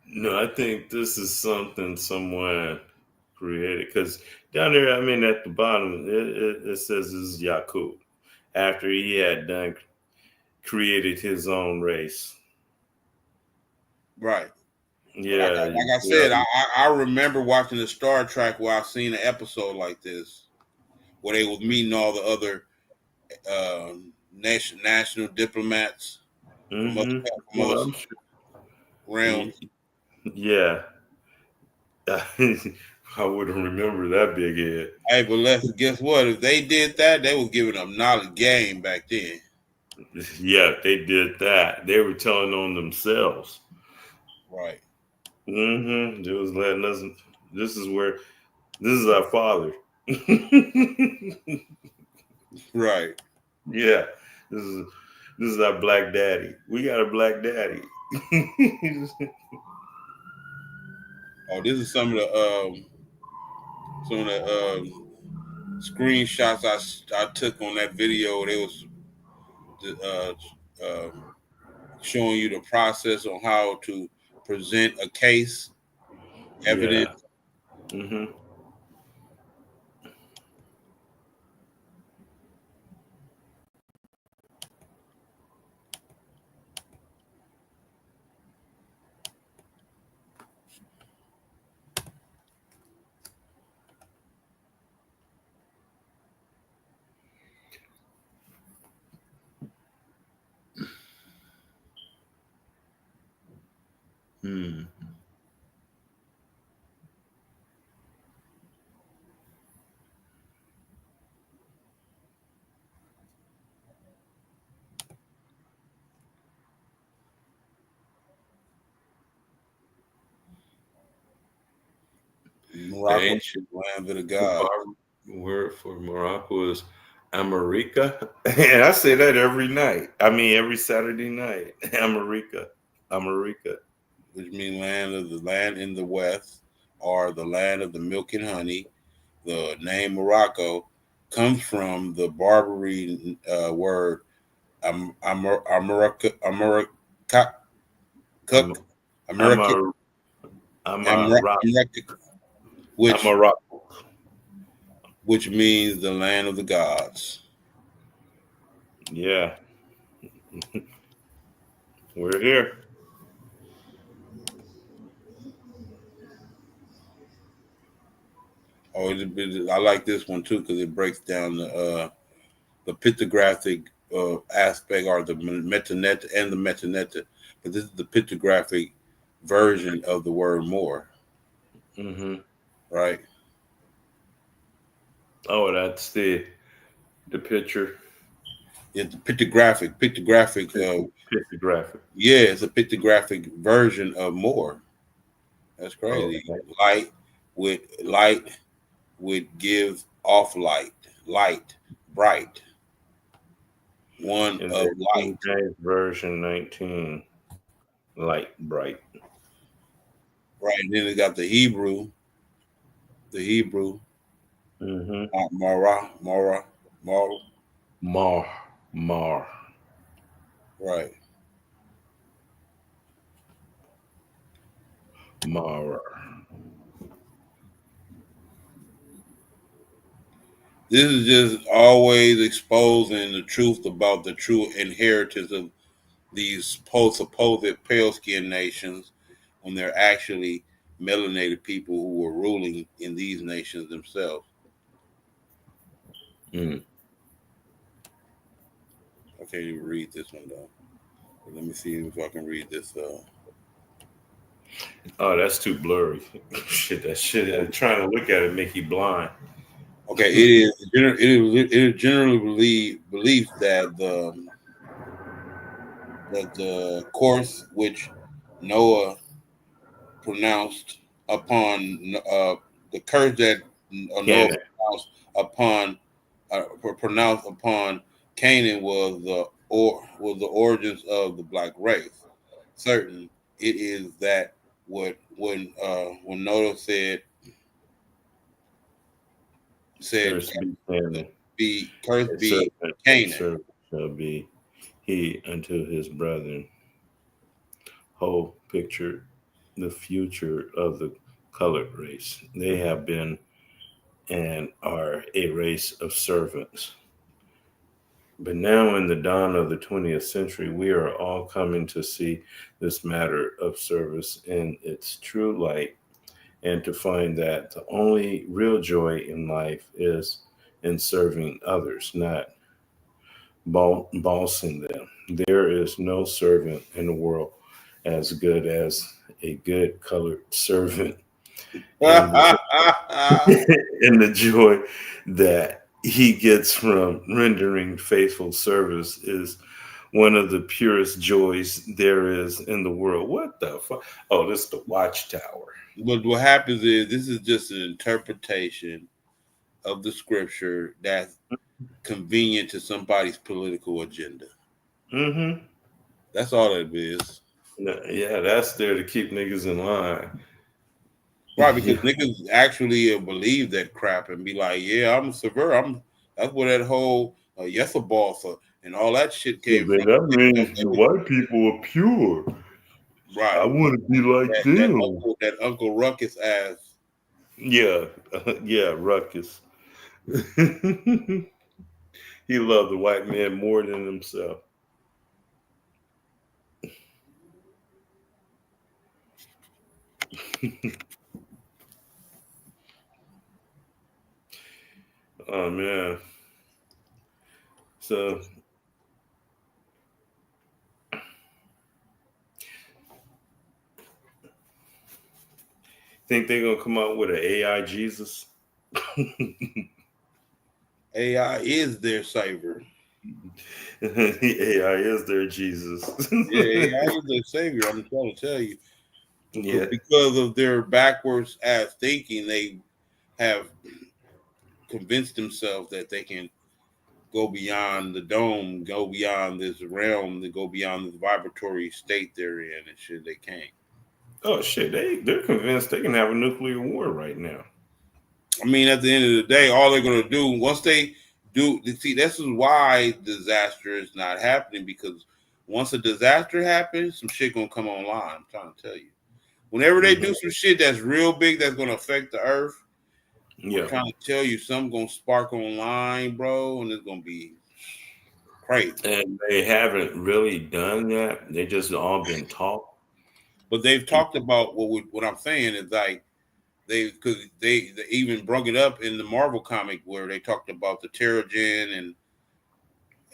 No, I think this is something someone created because down there, I mean, at the bottom, it says this is Yakub after he had done created his own race. Right. But Yeah, like I yeah, said, I remember watching the Star Trek where I seen an episode like this where they was meeting all the other national diplomats from other mm-hmm. from other Well, I'm sure. realms. Yeah, I wouldn't remember that big head. Hey, but guess what? If they did that, they was giving them knowledge game back then. Yeah, they did that. They were telling on themselves. Right. Mm-hmm. They was letting us. This is where. This is our father. Right. Yeah, this is this is our black daddy. We got a black daddy. Oh, this is some of the screenshots I took on that video. They was uh, uh, showing you the process on how to present a case, Yeah. evidence. Hmm. Hmm. The Morocco, ancient land of the gods. word for Morocco is America, and I say that every night. I mean, every Saturday night. America, America. Which means land in the west, or the land of the milk and honey. The name Morocco comes from the Barbary word America, I'm I'm America, a I'm a rock. I'm which a rock. means the land of the gods. Yeah, we're here. Oh, I like this one too because it breaks down the pictographic aspect or the metaneta and the metaneta. But this is the pictographic version of the word more, Mm-hmm. right? Oh, that's the picture. It's the pictographic. Pictographic. Yeah, it's a pictographic version of more. That's crazy. Okay. Light would give off light, light, bright, one In of the King light. James Version 19, light, bright. Right. And then it got the Hebrew, Mm-hmm. Mara. Mar, mar. Right. Mara. This is just always exposing the truth about the true inheritance of these supposed pale skinned nations when they're actually melanated people who were ruling in these nations themselves. Mm. I can't even read this one though. But let me see if I can read this. Oh, that's too blurry. Shit, that shit. Trying to look at it make you blind. Okay, it is generally believed that the course which Noah pronounced upon the curse that Noah Canon. upon pronounced upon Canaan was the origins of the black race. Certain it is that when Noah said Curse be Canon. be cursed be A Canaan. servant shall be he unto his brethren. Whole picture the future of the colored race. They have been and are a race of servants. But now, in the dawn of the 20th century, we are all coming to see this matter of service in its true light and to find that the only real joy in life is in serving others, not bossing them. There is no servant in the world as good as a good colored servant, and and the joy that he gets from rendering faithful service is one of the purest joys there is in the world. What the fuck? Oh, this is the watchtower. But what happens is this is just an interpretation of the scripture that's convenient to somebody's political agenda. Mm-hmm. That's all it is. Yeah, that's there to keep niggas in line. Right, because Yeah, niggas actually believe that crap and be like, yeah, I'm a severe. That's where that whole yes a boss and all that shit so came then from. that means the white people are pure. I Right. want to be like That them. Uncle Ruckus ass. Yeah, yeah, Ruckus. He loved the white man more than himself. Oh man. So think they're gonna come out with an AI Jesus? AI is their savior. AI is their Jesus. Yeah, AI is their savior. I'm trying to tell you. Yeah. Because of their backwards ass thinking, they have convinced themselves that they can go beyond the dome, go beyond this realm, to go beyond this vibratory state they're in, and shit, they can't. Oh shit, they're convinced they can have a nuclear war right now. I mean, at the end of the day, all they're gonna do once they do, see, this is why disaster is not happening because once a disaster happens, some shit gonna come online. I'm trying to tell you. Whenever they Hmm. do some shit that's real big, that's gonna affect the earth, I'm Yeah. trying to tell you, something gonna spark online, bro, and it's gonna be crazy. And they haven't really done that. They just all been taught. But they've talked about what I'm saying is like they even brought it up in the Marvel comic where they talked about the Terrigen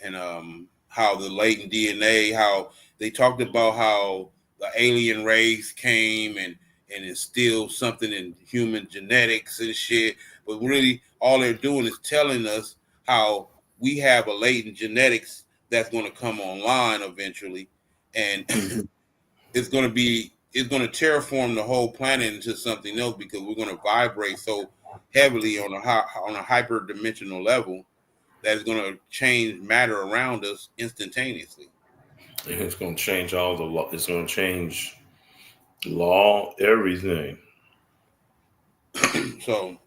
and how the latent DNA, how they talked about how the alien race came and instilled something in human genetics and shit. But really, all they're doing is telling us how we have a latent genetics that's going to come online eventually, and Mhm. it's going to terraform the whole planet into something else because we're going to vibrate so heavily on a hyper dimensional level that is going to change matter around us instantaneously. And it's going to change all the law. It's going to change law, everything. So,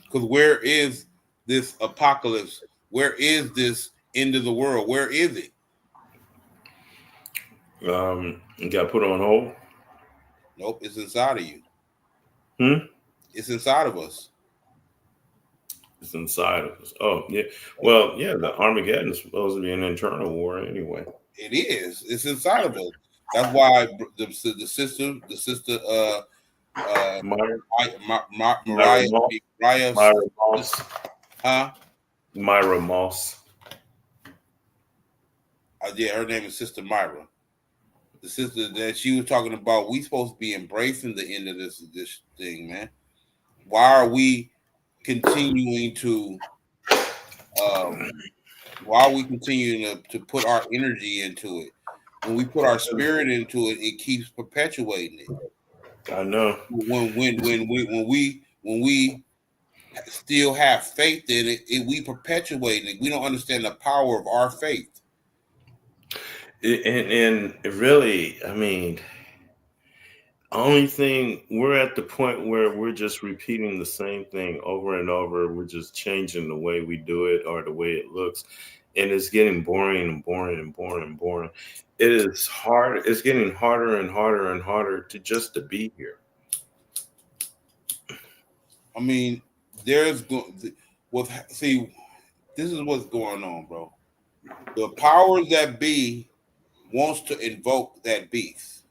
because where is this apocalypse? Where is this end of the world? Where is it? You got put on hold. Nope, it's inside of you. Hmm? It's inside of us. It's inside of us. Oh, yeah. Well, yeah, the Armageddon is supposed to be an internal war anyway. It is. It's inside of us. That's why the sister, uh, Myra, Myra Mariah, Moss, Mariah, Myra Moss, huh? Myra Moss. Yeah, her name is Sister Myra. The sister that she was talking about, we supposed to be embracing the end of this thing, man. Why are we continuing to um why are we continuing to put our energy into it? When we put our spirit into it, it keeps perpetuating it. I know. When we still have faith in it, we perpetuating it. We don't understand the power of our faith. And really, I mean, only thing we're at the point where we're just repeating the same thing over and over. We're just changing the way we do it or the way it looks, and it's getting boring and boring and boring and boring. It is hard. It's getting harder and harder and harder to just to be here. I mean, there's go- with see, this is what's going on, bro. The powers that be wants to invoke that beast.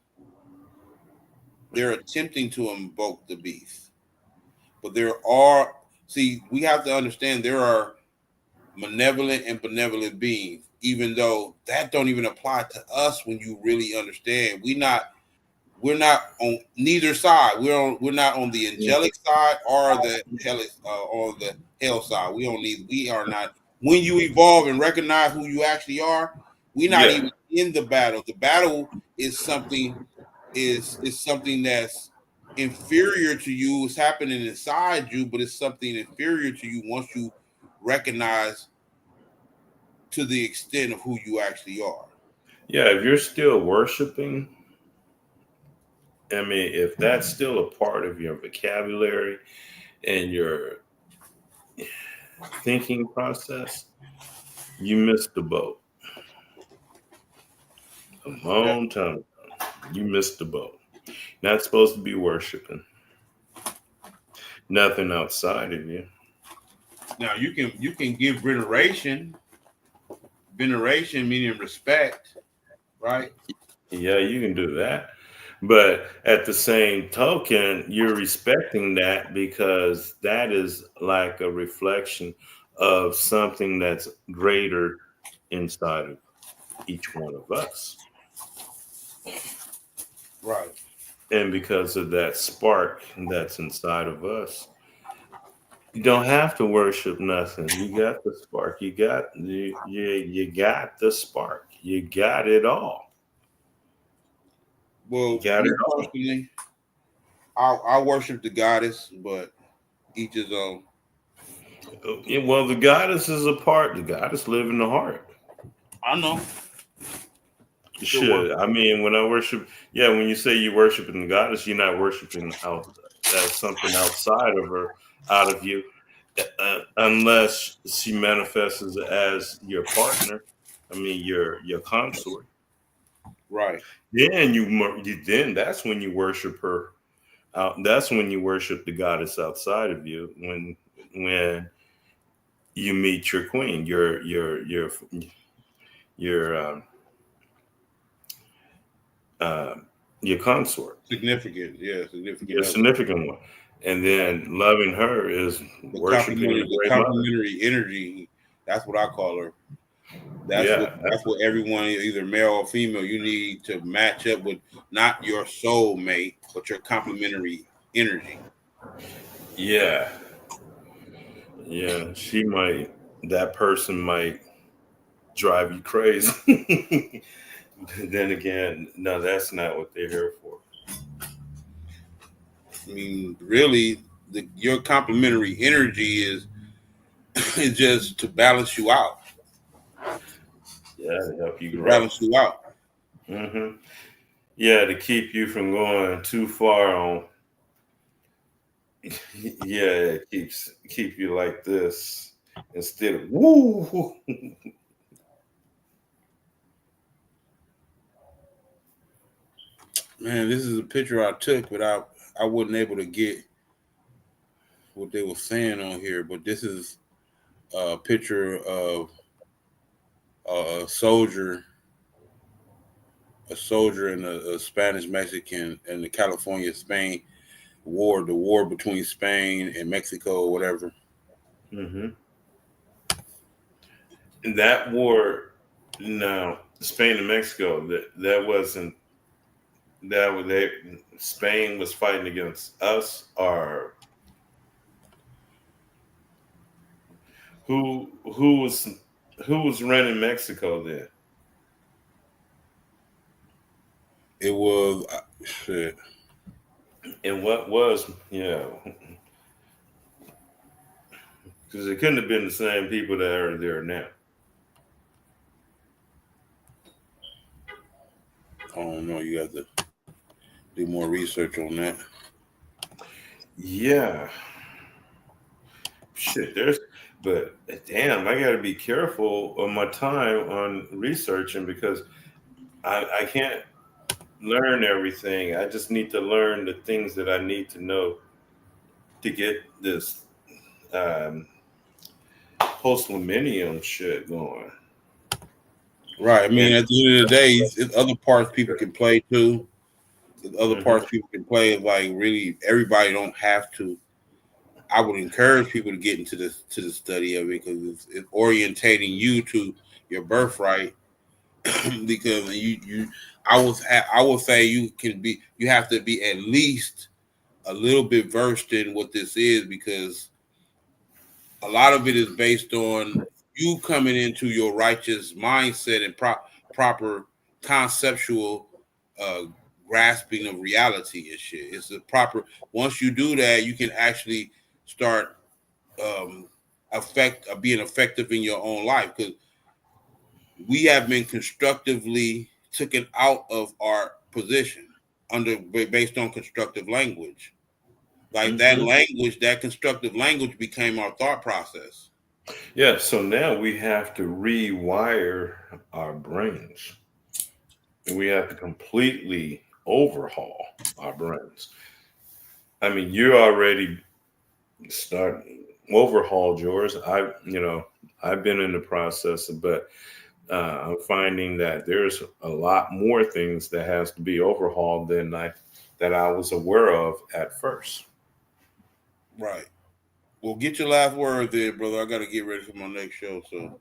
They're attempting to invoke the beast. But we have to understand there are malevolent and benevolent beings, even though that don't even apply to us when you really understand. We're not on neither side. We're not on the angelic side or the hell side. We are not when you evolve and recognize who you actually are, we're not Yeah, even in the battle. The battle is something that's inferior to you. It's happening inside you, but it's something inferior to you once you recognize to the extent of who you actually are. yeah. If you're still worshiping, I mean, if that's still a part of your vocabulary and your thinking process, you missed the boat a Yeah. long time ago. You missed the boat. Not supposed to be worshiping nothing outside of you. Now you can give veneration meaning respect, right? Yeah, you can do that. But at the same token, you're respecting that because that is like a reflection of something that's greater inside of each one of us. Right. And because of that spark that's inside of us, you don't have to worship nothing. You got the spark. You got the spark. You got it all. You Well, got it me all. personally, I worship the goddess, but each his own. Yeah, well, the goddess is a part. The goddess live in the heart. I know. Still Should worship. I mean when I worship? Yeah, when you say you worshiping the goddess, you're not worshiping out something outside of her, out of you, unless she manifests as your partner. I mean your consort. Right. Then that's when you worship her. That's when you worship the goddess outside of you. When you meet your queen, your uh, your consort, Significant, yeah, significant your other. significant one. And then loving her is worshiping the The great mother. complementary energy. That's what I call her. Yeah, That's what everyone, either male or female, you need to match up with, not your soul mate, but your complementary energy. yeah, yeah. That person might drive you crazy. Then again, no, that's not what they're here for. I mean, really, your complementary energy is is just to balance you out, Yeah, to help you to grow. balance you out. Hmm. Yeah, to keep you from going too far on. Yeah, it keep you like this instead of woo. Man, this is a picture I took, but I wasn't able to get what they were saying on here. But this is a picture of a soldier, and a Spanish Mexican in the California Spain war, the war between Spain and Mexico, or whatever. Hmm. And that war, no, Spain and Mexico. That wasn't that was they. Spain was fighting against us, or who was who was running Mexico then? It was shit. And what was because it couldn't have been the same people that are there now. I don't know. You have to do more research on that. Yeah, shit. But damn, I got to be careful of my time on researching because I can't learn everything. I just need to learn the things that I need to know to get this um, post millennium shit going. Right. I And mean, at the end of the day, it's other parts people can play too. The other mhm. parts people can play. Like, really, everybody don't have to. I would encourage people to get into the study of it, because it's orientating you to your birthright. Because I would say you have to be at least a little bit versed in what this is, because a lot of it is based on you coming into your righteous mindset and proper conceptual uh, grasping of reality and shit. It's a proper, once you do that, you can actually start um, being effective in your own life, because we have been constructively taken out of our position under based on constructive language. Like that Mhm. language, that constructive language became our thought process. Yeah, so now we have to rewire our brains. We have to completely overhaul our brains. I mean, you already start overhauled yours. I've been in the process, but I'm finding that there's a lot more things that has to be overhauled that I was aware of at first. Right. Well, get your last word there, brother. I got to get ready for my next show. So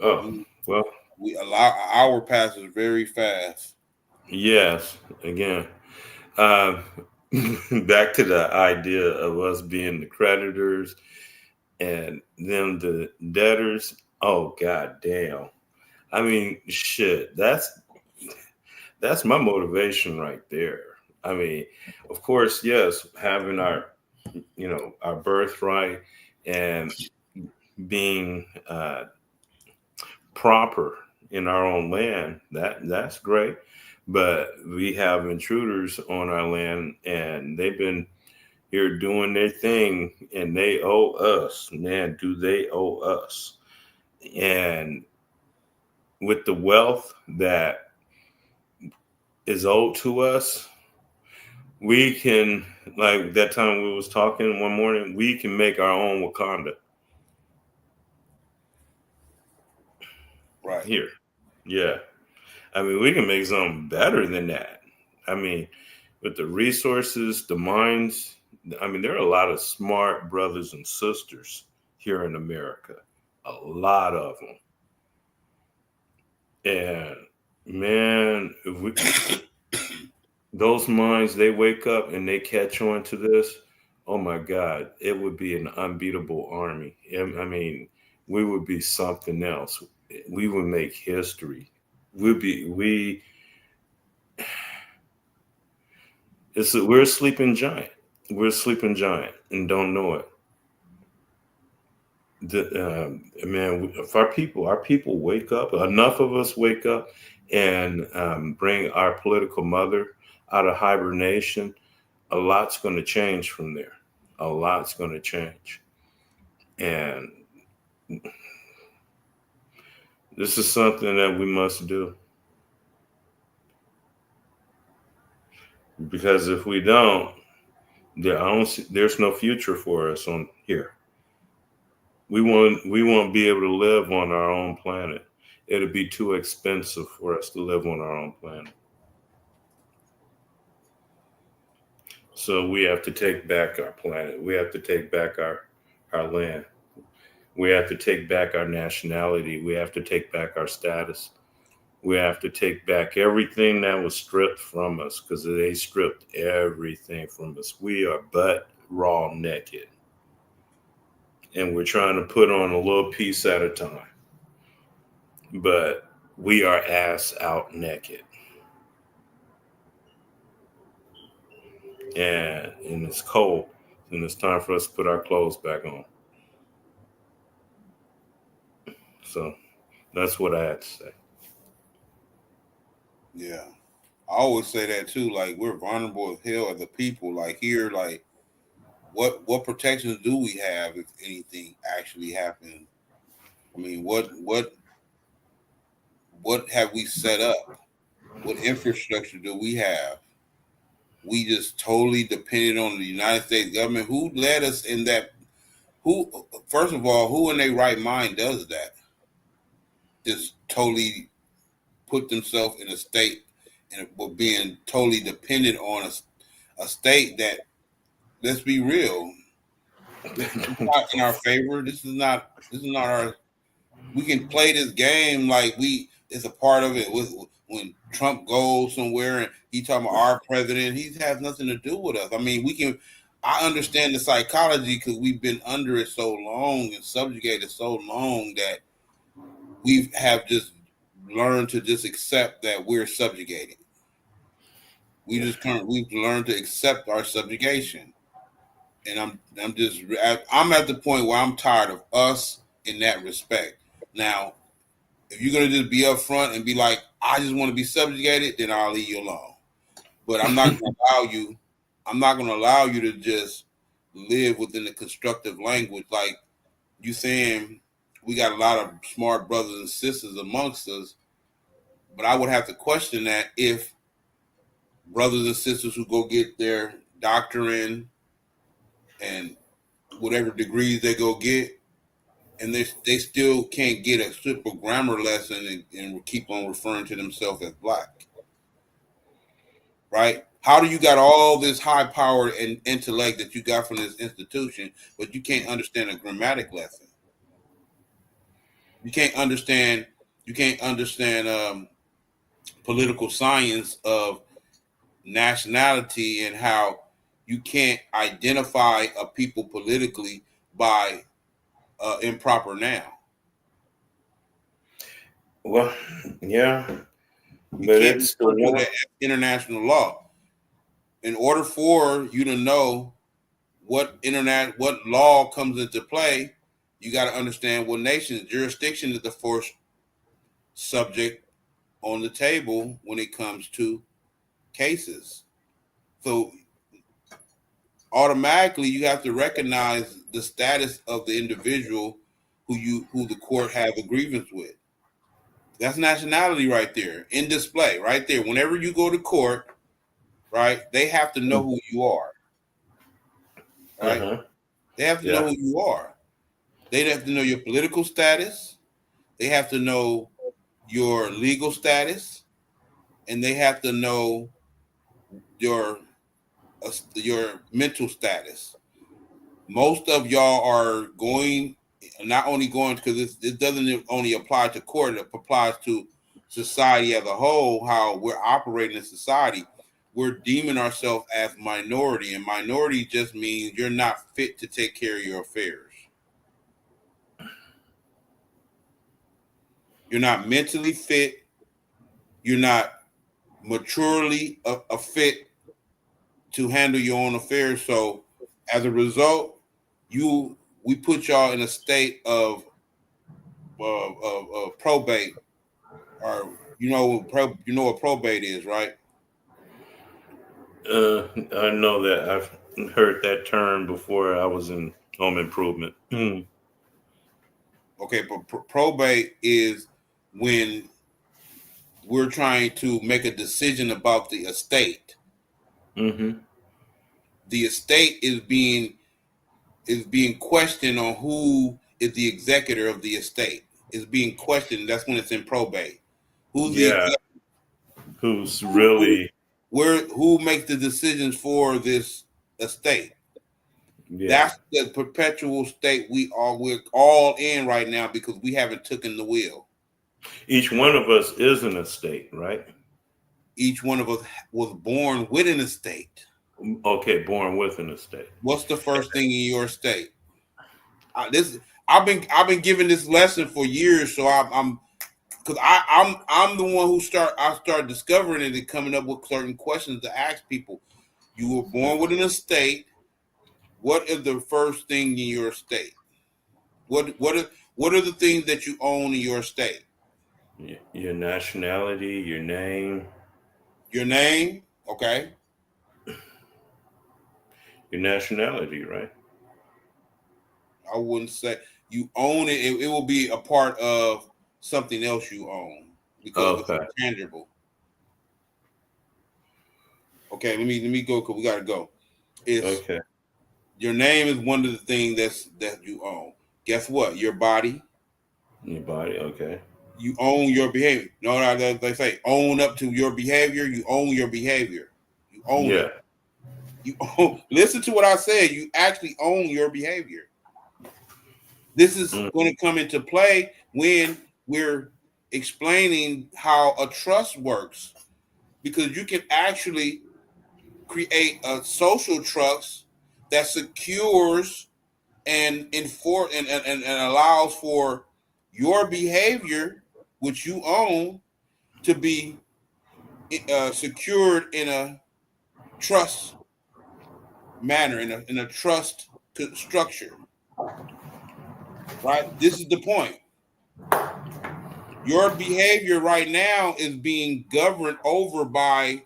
Oh, we well, we allow an hour passes very fast. yes. Again, um, back to the idea of us being the creditors and them the debtors. Oh god damn. I mean, shit. That's my motivation right there. I mean, of course, yes, having our birthright and being proper in our own land, that's great. But we have intruders on our land, and they've been here doing their thing, and they owe us. Man, do they owe us? And with the wealth that is owed to us, we can, like that time we was talking one morning, we can make our own Wakanda Right. here. Yeah. I mean, we can make something better than that. I mean, with the resources, the minds, I mean, there are a lot of smart brothers and sisters here in America, a lot of them. And man, if we, those minds, they wake up and they catch on to this, oh my God, it would be an unbeatable army. I mean, we would be something else. We would make history. We we're a sleeping giant. We're a sleeping giant and don't know it. Man, if our people wake up, enough of us wake up and bring our political mother out of hibernation, a lot's going to change from there. A lot's going to change. And this is something that we must do. Because if we don't, there's no future for us on here. We won't be able to live on our own planet. It'll be too expensive for us to live on our own planet. So we have to take back our planet. We have to take back our land. We have to take back our nationality. We have to take back our status. We have to take back everything that was stripped from us because they stripped everything from us. We are butt raw naked. And we're trying to put on a little piece at a time. But we are ass out naked. And it's cold. And it's time for us to put our clothes back on. So that's what I had to say. Yeah. I always say that too. Like we're vulnerable as hell as a people. Like here, like what protections do we have if anything actually happens? I mean, what have we set up? What infrastructure do we have? We just totally depended on the United States government. Who led us in that? Who, first of all, who in their right mind does that? Just totally put themselves in a state and being totally dependent on a state that, let's be real, this is not in our favor. This is not our. We can play this game like it's a part of it. When Trump goes somewhere and he talking about our president, he has nothing to do with us. I mean, we can. I understand the psychology because we've been under it so long and subjugated so long that we have just learned to just accept that we're subjugated. We've learned to accept our subjugation, and I'm at the point where I'm tired of us in that respect. Now, if you're gonna just be upfront and be like, I just want to be subjugated, then I'll leave you alone. But I'm not gonna allow you. I'm not gonna allow you to just live within the constructive language. Like you saying, we got a lot of smart brothers and sisters amongst us, but I would have to question that if brothers and sisters who go get their doctorate and whatever degrees they go get, and they still can't get a simple grammar lesson and keep on referring to themselves as black, right? How do you got all this high power and intellect that you got from this institution, but you can't understand a grammatic lesson? You can't understand. You can't understand political science of nationality and how you can't identify a people politically by improper noun. Well, yeah, You but can't it's the refer to war. that as international law. In order for you to know what law comes into play, you got to understand what nation's jurisdiction is the first subject on the table when it comes to cases. So automatically you have to recognize the status of the individual who the court has a grievance with. That's nationality right there in display, right there. Whenever you go to court, right, they have to know who you are, right? Uh-huh. They have to know Yeah. who you are. They have to know your political status. They have to know your legal status, and they have to know your your mental status. Most of y'all are going, not only going because it doesn't only apply to court, it applies to society as a whole. How we're operating in society, we're deeming ourselves as minority, and minority just means you're not fit to take care of your affairs. You're not mentally fit. You're not maturely a fit to handle your own affairs. So, as a result, we put y'all in a state of probate, or you know what probate is, right? I know that I've heard that term before. I was in home improvement. Okay, but probate is when we're trying to make a decision about the estate. Mm-hmm. The estate is being questioned on who is the executor of the estate. Is being questioned. That's when it's in probate. Who's the Yeah. Who's who, really? who makes the decisions for this estate? Yeah. That's the perpetual state we're all in right now because we haven't taken the wheel. Each one of us is an estate, right? Each one of us was born with an estate. Okay, born with an estate. What's the first thing in your estate? I've been giving this lesson for years, so I'm because I'm the one who start discovering it and coming up with certain questions to ask people. You were born with an estate. What is the first thing in your estate? What are the things that you own in your estate? Your nationality, your name, Your name, okay. your nationality, right? I wouldn't say you own it. It will be a part of something else you own because it's Okay. tangible. Okay, let me go because we gotta go. It's Okay. your name is one of the things that you own. Guess what? Your body. Your body. Okay. You own your behavior. No, they say own up to your behavior. You own your behavior. You own Yeah. it. You own, listen to what I said. You actually own your behavior. This is Mm. going to come into play when we're explaining how a trust works, because you can actually create a social trust that secures and enforce and allows for your behavior, which you own, to be secured in a trust manner, in a trust structure. Right? This is the point. Your behavior right now is being governed over by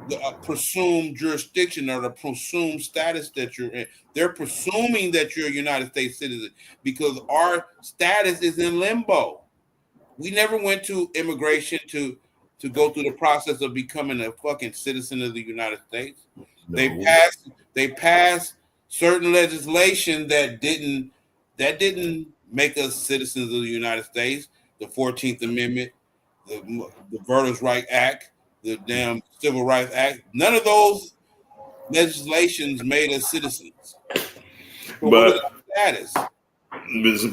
the presumed jurisdiction or the presumed status that you're in. They're presuming that you're a United States citizen because our status is in limbo. We never went to immigration to go through the process of becoming a fucking citizen of the United States. They No. passed certain legislation that didn't make us citizens of the United States. The 14th Amendment, the Voter's Right Act, the damn Civil Rights Act. None of those legislations made us citizens. So what is But our status?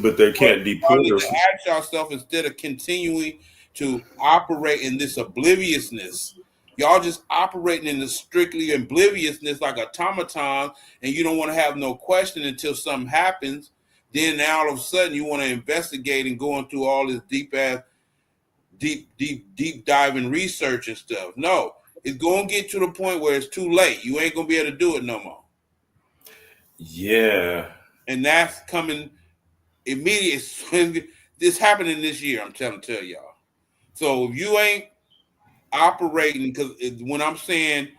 but they What can't y'all deport need to us. ask yourself instead of continuing to operate in this obliviousness. Y'all just operating in this strictly obliviousness like automaton, and you don't want to have no question until something happens. Then now all of a sudden you want to investigate and going through all this deep diving research and stuff. No, it's gonna get to the point where it's too late. You ain't gonna be able to do it no more. Yeah. And that's coming immediate. This happening this year. I'm tell y'all. So if you ain't operating, because when I'm saying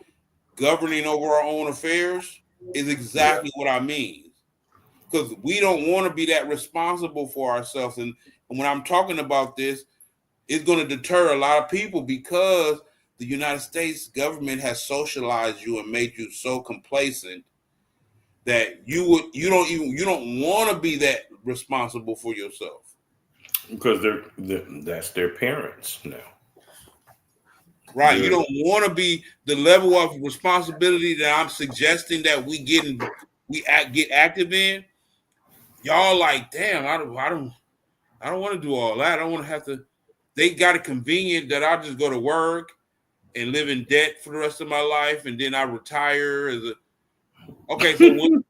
governing over our own affairs, is Yeah. exactly what I mean. Because we don't want to be that responsible for ourselves. And when I'm talking about this, it's going to deter a lot of people because the United States government has socialized you and made you so complacent that you don't want to be that responsible for yourself. Because that's their parents now. Right. You Good. don't want to be the level of responsibility that I'm suggesting that get active in. Y'all like, damn, I don't want to do all that. I don't want to have to. They got it convenient that I just go to work and live in debt for the rest of my life, and then I retire as a. Okay, so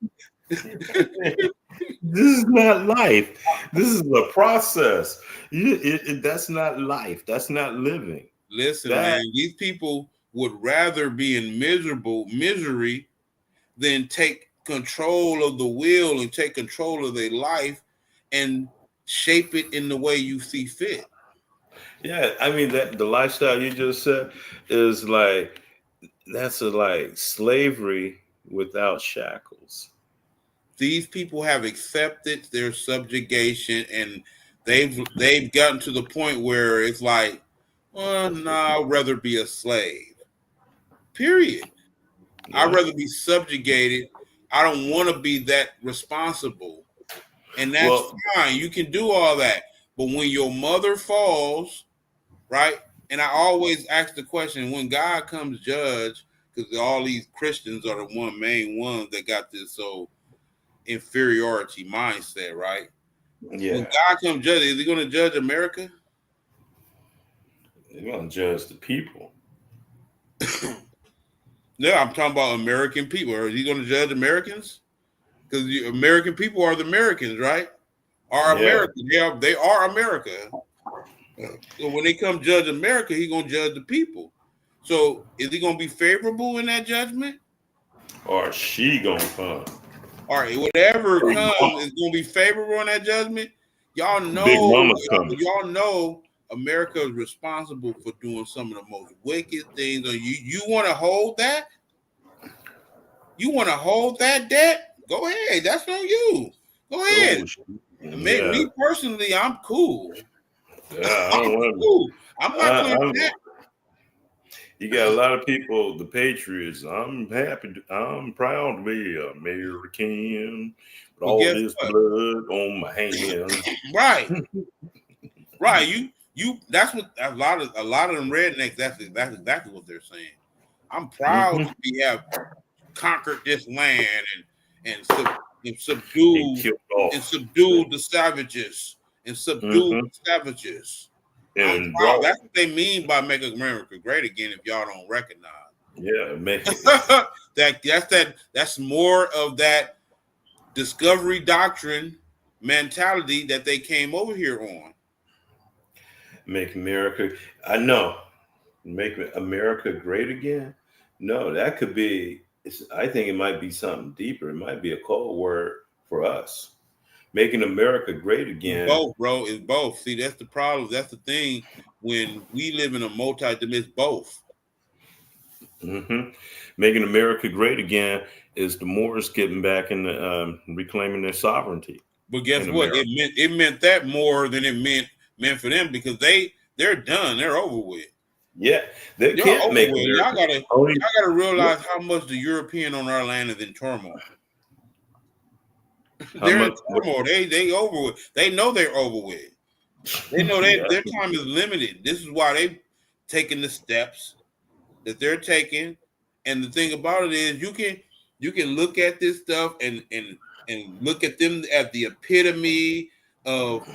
This is not life. This is a process. That's not life. That's not living. listen, That man, these people would rather be in misery than take control of the wheel and take control of their life and shape it in the way you see fit. yeah. I mean that the lifestyle you just said is like that's like slavery without shackles. These people have accepted their subjugation and they've gotten to the point where it's like, well, no, I'd rather be a slave. Period. I'd Yeah. rather be subjugated. I don't want to be that responsible. And that's Well, fine. You can do all that. But when your mother falls, right? And I always ask the question when God comes judge, because all these Christians are the main ones that got this so inferiority mindset, right? When yeah. God comes judge, is he going to judge America? They're gonna judge the people. No, I'm talking about American people. Or is he going to judge Americans? Because the American people are the Americans, right? Are Yeah. American. They are America. So when they come judge America, he's going to judge the people. So is he going to be favorable in that judgment? Or she gonna come. All right, whatever comes is going to be favorable in that judgment. Big Mama's coming. Y'all know America is responsible for doing some of the most wicked things. You want to hold that? You want to hold that debt? Go ahead. That's on you. Go ahead. Oh, Me yeah. personally, I'm cool. Yeah. I I'm don't want to. cool. I'm not clearing I'm, that. you got a lot of people, the patriots. I'm happy. I'm proud to be American. With But all guess this what? blood on my hands. Right. Right. You that's what a lot of them rednecks, that's exactly what they're saying. I'm proud Hmm. to have conquered this land and And subdued killed off. the savages and subdued Hmm. the savages. I'm And proud. brought, That's what they mean by making America great again. If y'all don't recognize yeah, man, that's more of that discovery doctrine mentality that they came over here on. make America. I know. Make America great again. No, that could be. I think it might be something deeper. It might be a code word for us. Making America great It's again. both, bro. It's both. See, that's the problem. That's the thing. When we live in a multi-dimensional, both. Hmm. Making America great again is the Moors getting back and reclaiming their sovereignty But guess in what? America. It meant that more than it meant for them because they're done. They're over with. Yeah, they Y'all can't over make with. America only. Y'all gotta realize how much the European on our land is in turmoil. How They're in much? turmoil. They over with. They know they're over with. They know Yeah, their time is limited. This is why they've taken the steps that they're taking. And the thing about it is you can look at this stuff and look at them at the epitome of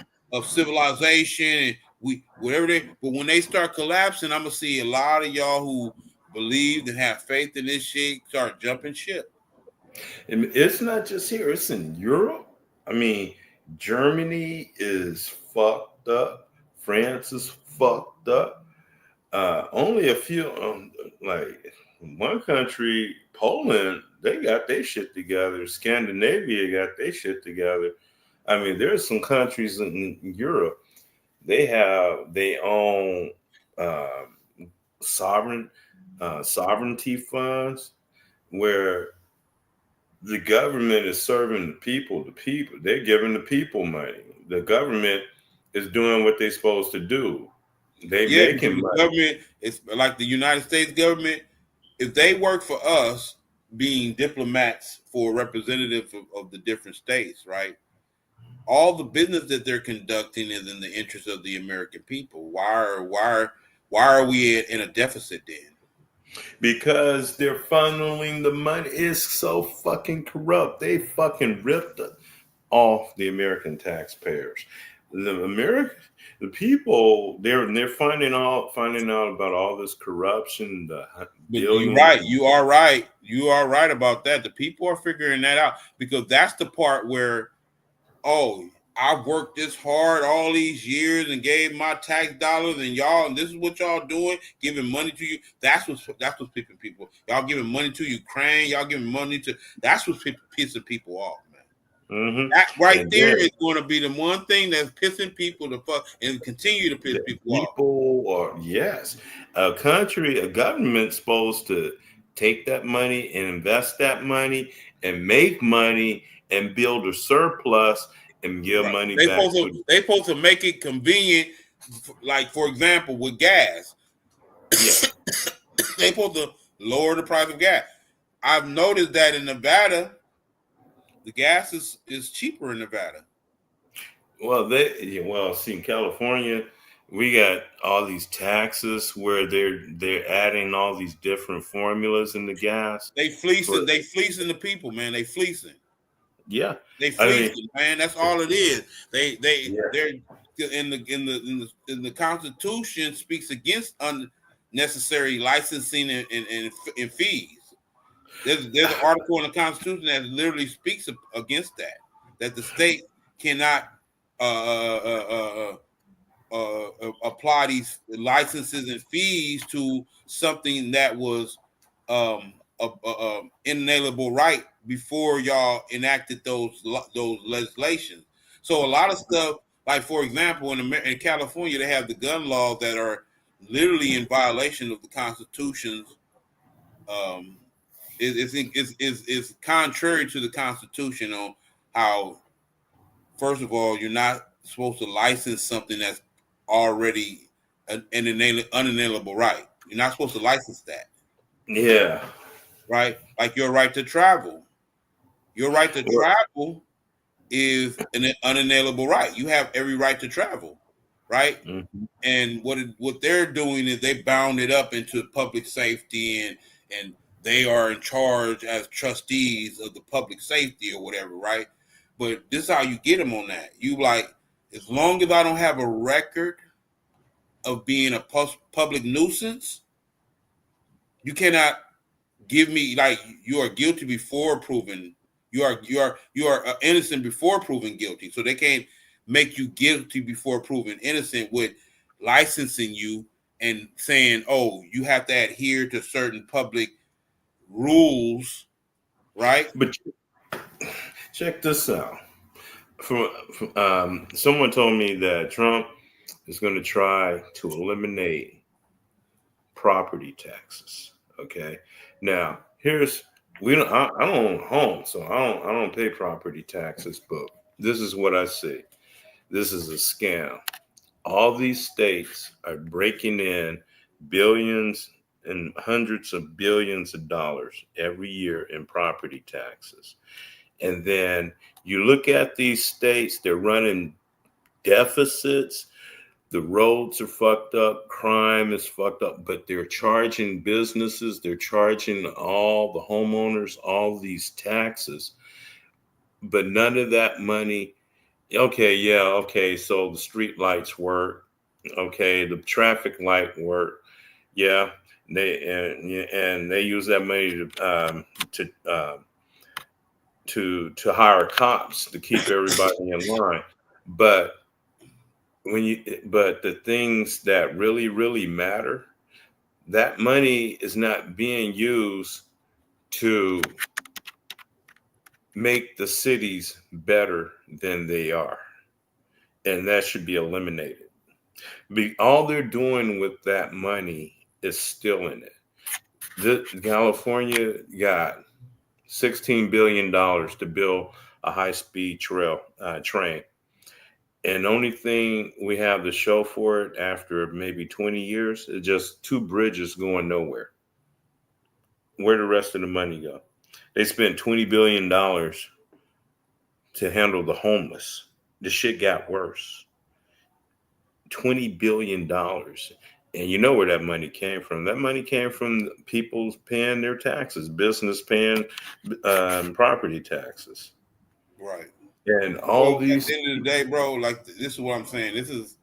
civilization and we whatever they but when they start collapsing, I'm gonna see a lot of y'all who believed and have faith in this shit start jumping ship. and it's not just here; it's in Europe. I mean, Germany is fucked up. France is fucked up. Only a few, like one country, Poland, they got their shit together. Scandinavia got their shit together. I mean, there's some countries in Europe. They have their own uh, sovereign sovereignty funds where the government is serving the people. The people they're giving the people money. The government is doing what they're supposed to do. They Yeah, because making the money. government, it's like the United States government, if they work for us being diplomats for representatives of the different states, right? All the business that they're conducting is in the interest of the American people. why are we in a deficit then? Because they're funneling the money. It's so fucking corrupt. They fucking ripped off the American taxpayers. The people, they're finding out about all this corruption, the But you're billions. right. You are right. You are right about that. The people are figuring that out because that's the part where, oh, I've worked this hard all these years and gave my tax dollars, and y'all, and this is what y'all doing, giving money to you. That's what's pissing people. Y'all giving money to Ukraine. Y'all giving money to. That's what's pissing people off, man. Mm-hmm. That right And there then is going to be the one thing that's pissing people the fuck and continue to piss the people off. people are, yes, a government's supposed to take that money and invest that money and make money and build a surplus and give Right. money back to. They supposed to make it convenient. Like for example, with gas, Yeah. they supposed to lower the price of gas. I've noticed that in Nevada, the gas is cheaper in Nevada. Well, see, in California, we got all these taxes where they're adding all these different formulas in the gas. For They fleecing the people, man. They fleecing. Yeah, They I mean, fleecing, man. That's all it is. yeah, They're in the Constitution speaks against unnecessary licensing and fees. There's an article in the Constitution that literally speaks against that. That the state cannot uh, uh, apply these licenses and fees to something that was a inalienable right before y'all enacted those legislations. So a lot of stuff, like for example, in California, they have the gun laws that are literally in violation of the Constitution's. Um, is contrary to the Constitution on how, first of all, you're not supposed to license something that's already an unalienable right. You're not supposed to license that, yeah. right? Like your right to travel. Your right to Well, travel is an unalienable right. You have every right to travel, right? mhm. And what they're doing is they bound it up into public safety and they are in charge as trustees of the public safety or whatever, right? But this is how you get them on that. You like, as long as I don't have a record of being a public nuisance, you cannot give me like you are guilty before proven you are innocent before proven guilty. So they can't make you guilty before proven innocent with licensing you and saying, "Oh, you have to adhere to certain public rules," right? But check this out. Someone told me that Trump is going to try to eliminate property taxes. Okay, now here's we don't. I don't own a home, so I don't pay property taxes. But this is what I see. This is a scam. All these states are breaking in billions and hundreds of billions of dollars every year in property taxes. And then you look at these states, they're running deficits. The roads are fucked up, crime is fucked up, but they're charging businesses, they're charging all the homeowners all these taxes, but none of that money. Okay, yeah, okay, so the street lights work, okay, the traffic light work, yeah, and they use that money to hire cops to keep everybody in line, but but the things that really matter, that money is not being used to make the cities better than they are, and that should be eliminated. All they're doing with that money is stealing it. California got $16 billion to build a high-speed train. And the only thing we have to show for it after maybe 20 years is just two bridges going nowhere. Where the rest of the money go? They spent $20 billion to handle the homeless. The shit got worse. $20 billion. And you know where that money came from. That money came from people paying their taxes, business paying property taxes. Right. And Well, all at these. the end of the day, bro, like this is what I'm saying. This is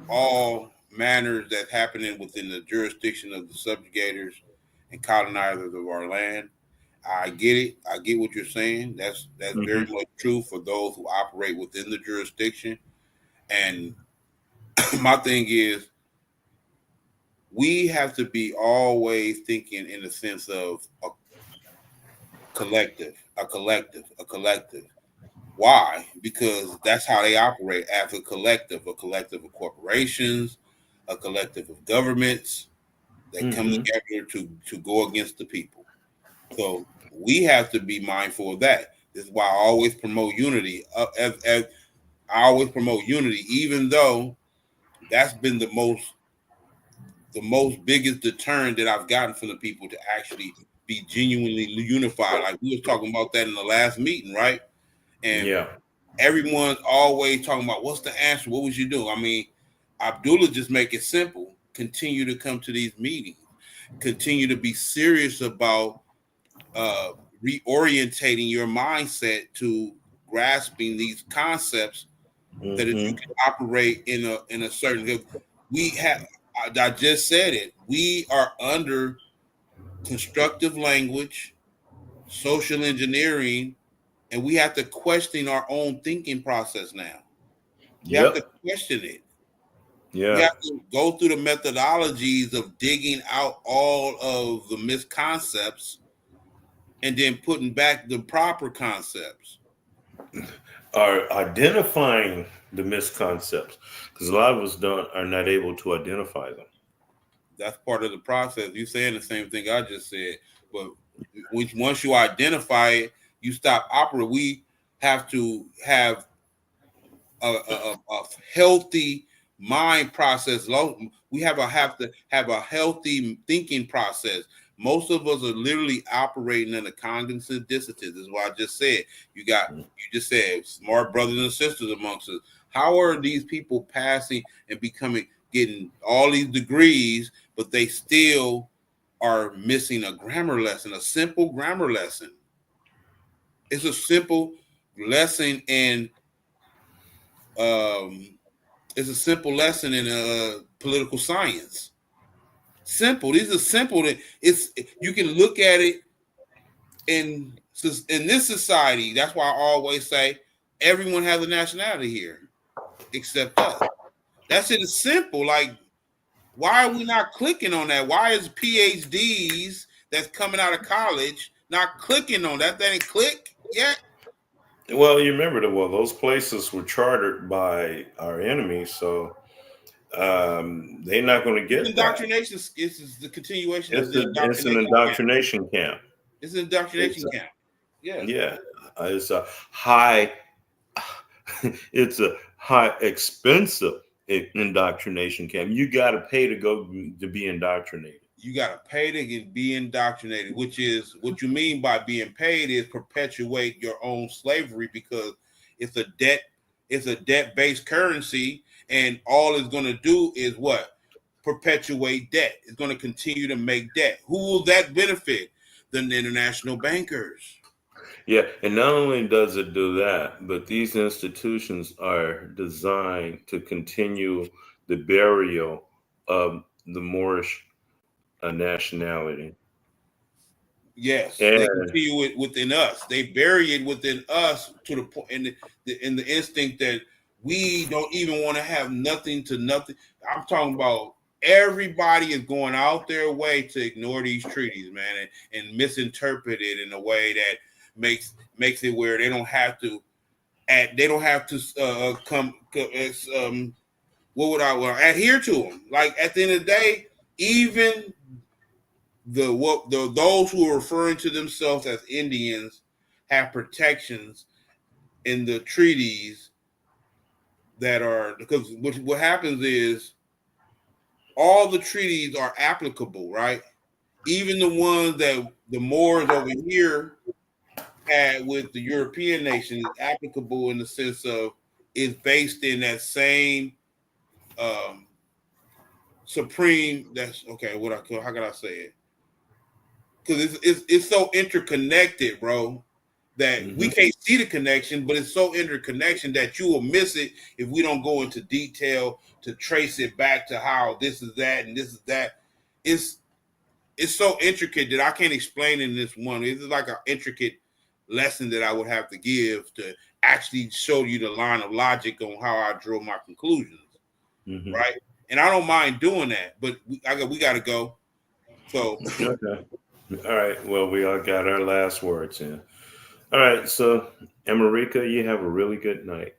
all manners that's happening within the jurisdiction of the subjugators and colonizers of our land. I get it. I get what you're saying. That's very Mhm. much true for those who operate within the jurisdiction. And my thing is, we have to be always thinking in the sense of a collective, a collective, a collective. Why? Because that's how they operate as a collective of corporations, a collective of governments that come Mhm. together to go against the people. So we have to be mindful of that. This is why I always promote unity. As I always promote unity, even though that's been the most biggest deterrent that I've gotten from the people to actually be genuinely unified. Like we was talking about that in the last meeting, right? And Yeah. everyone's always talking about what's the answer? What would you do? I mean, Abdullah just make it simple. Continue to come to these meetings. Continue to be serious about uh, reorientating your mindset to grasping these concepts that if you Mhm. can operate in a certain. We have. I just said it. We are under constructive language, social engineering, and we have to question our own thinking process now. We have to Yep. question it. We Yeah. have to go through the methodologies of digging out all of the misconcepts and then putting back the proper concepts. Are identifying the misconcepts, because a lot of us don't are not able to identify them. That's part of the process. You saying the same thing I just said, but once you identify it, you stop operating. We have to have a healthy mind process. We have to have a healthy thinking process. Most of us are literally operating in a cognitive dissonance. Is what I just said. You just said smart brothers and sisters amongst us. How are these people passing and getting all these degrees, but they still are missing a grammar lesson, a simple grammar lesson? It's a simple lesson in um, it's a simple lesson in political science. Simple. These are simple. It's you can look at it in this society. That's why I always say everyone has a nationality here except us. That shit is simple. Like, why are we not clicking on that? Why is PhDs that's coming out of college not clicking on that? They didn't click yet. Well, you remember that. Well, those places were chartered by our enemies, so they're not going to get that. Indoctrination is the continuation of the It's an indoctrination camp. indoctrination camp. It's an It's indoctrination camp. Yeah. yeah, it's a high. It's a high expensive indoctrination camp. You got to pay to go to be indoctrinated. You got to pay to be indoctrinated, which is what you mean by being paid is perpetuate your own slavery because it's a debt, it's a debt-based currency, and all it's going to do is what? Perpetuate debt. It's going to continue to make debt. Who will that benefit? The international bankers. Yeah, and not only does it do that, but these institutions are designed to continue the burial of the Moorish nationality. Yes, they And continue it within us. They bury it within us to the point in the instinct that we don't even want to have nothing to nothing. I'm talking about everybody is going out their way to ignore these treaties, man, and misinterpret it in a way that makes it where they don't have to come what would I well, adhere to them. Like at the end of the day, even those who are referring to themselves as Indians have protections in the treaties that are because what happens is all the treaties are applicable, right? Even the ones that the Moors over here had with the European nations is applicable in the sense of it's based in that um, supreme. That's okay. How can I say it? Because it's so interconnected, bro, that we Mm-hmm. can't see the connection, but it's so interconnection that you will miss it if we don't go into detail to trace it back to how this is that and this is that. It's it's so intricate that I can't explain in this one. It's like an intricate lesson that I would have to give to actually show you the line of logic on how I draw my conclusions, Mm-hmm. right? And I don't mind doing that, but we got to go. So Okay. All right. Well, we all got our last words in. All right. So, America, you have a really good night.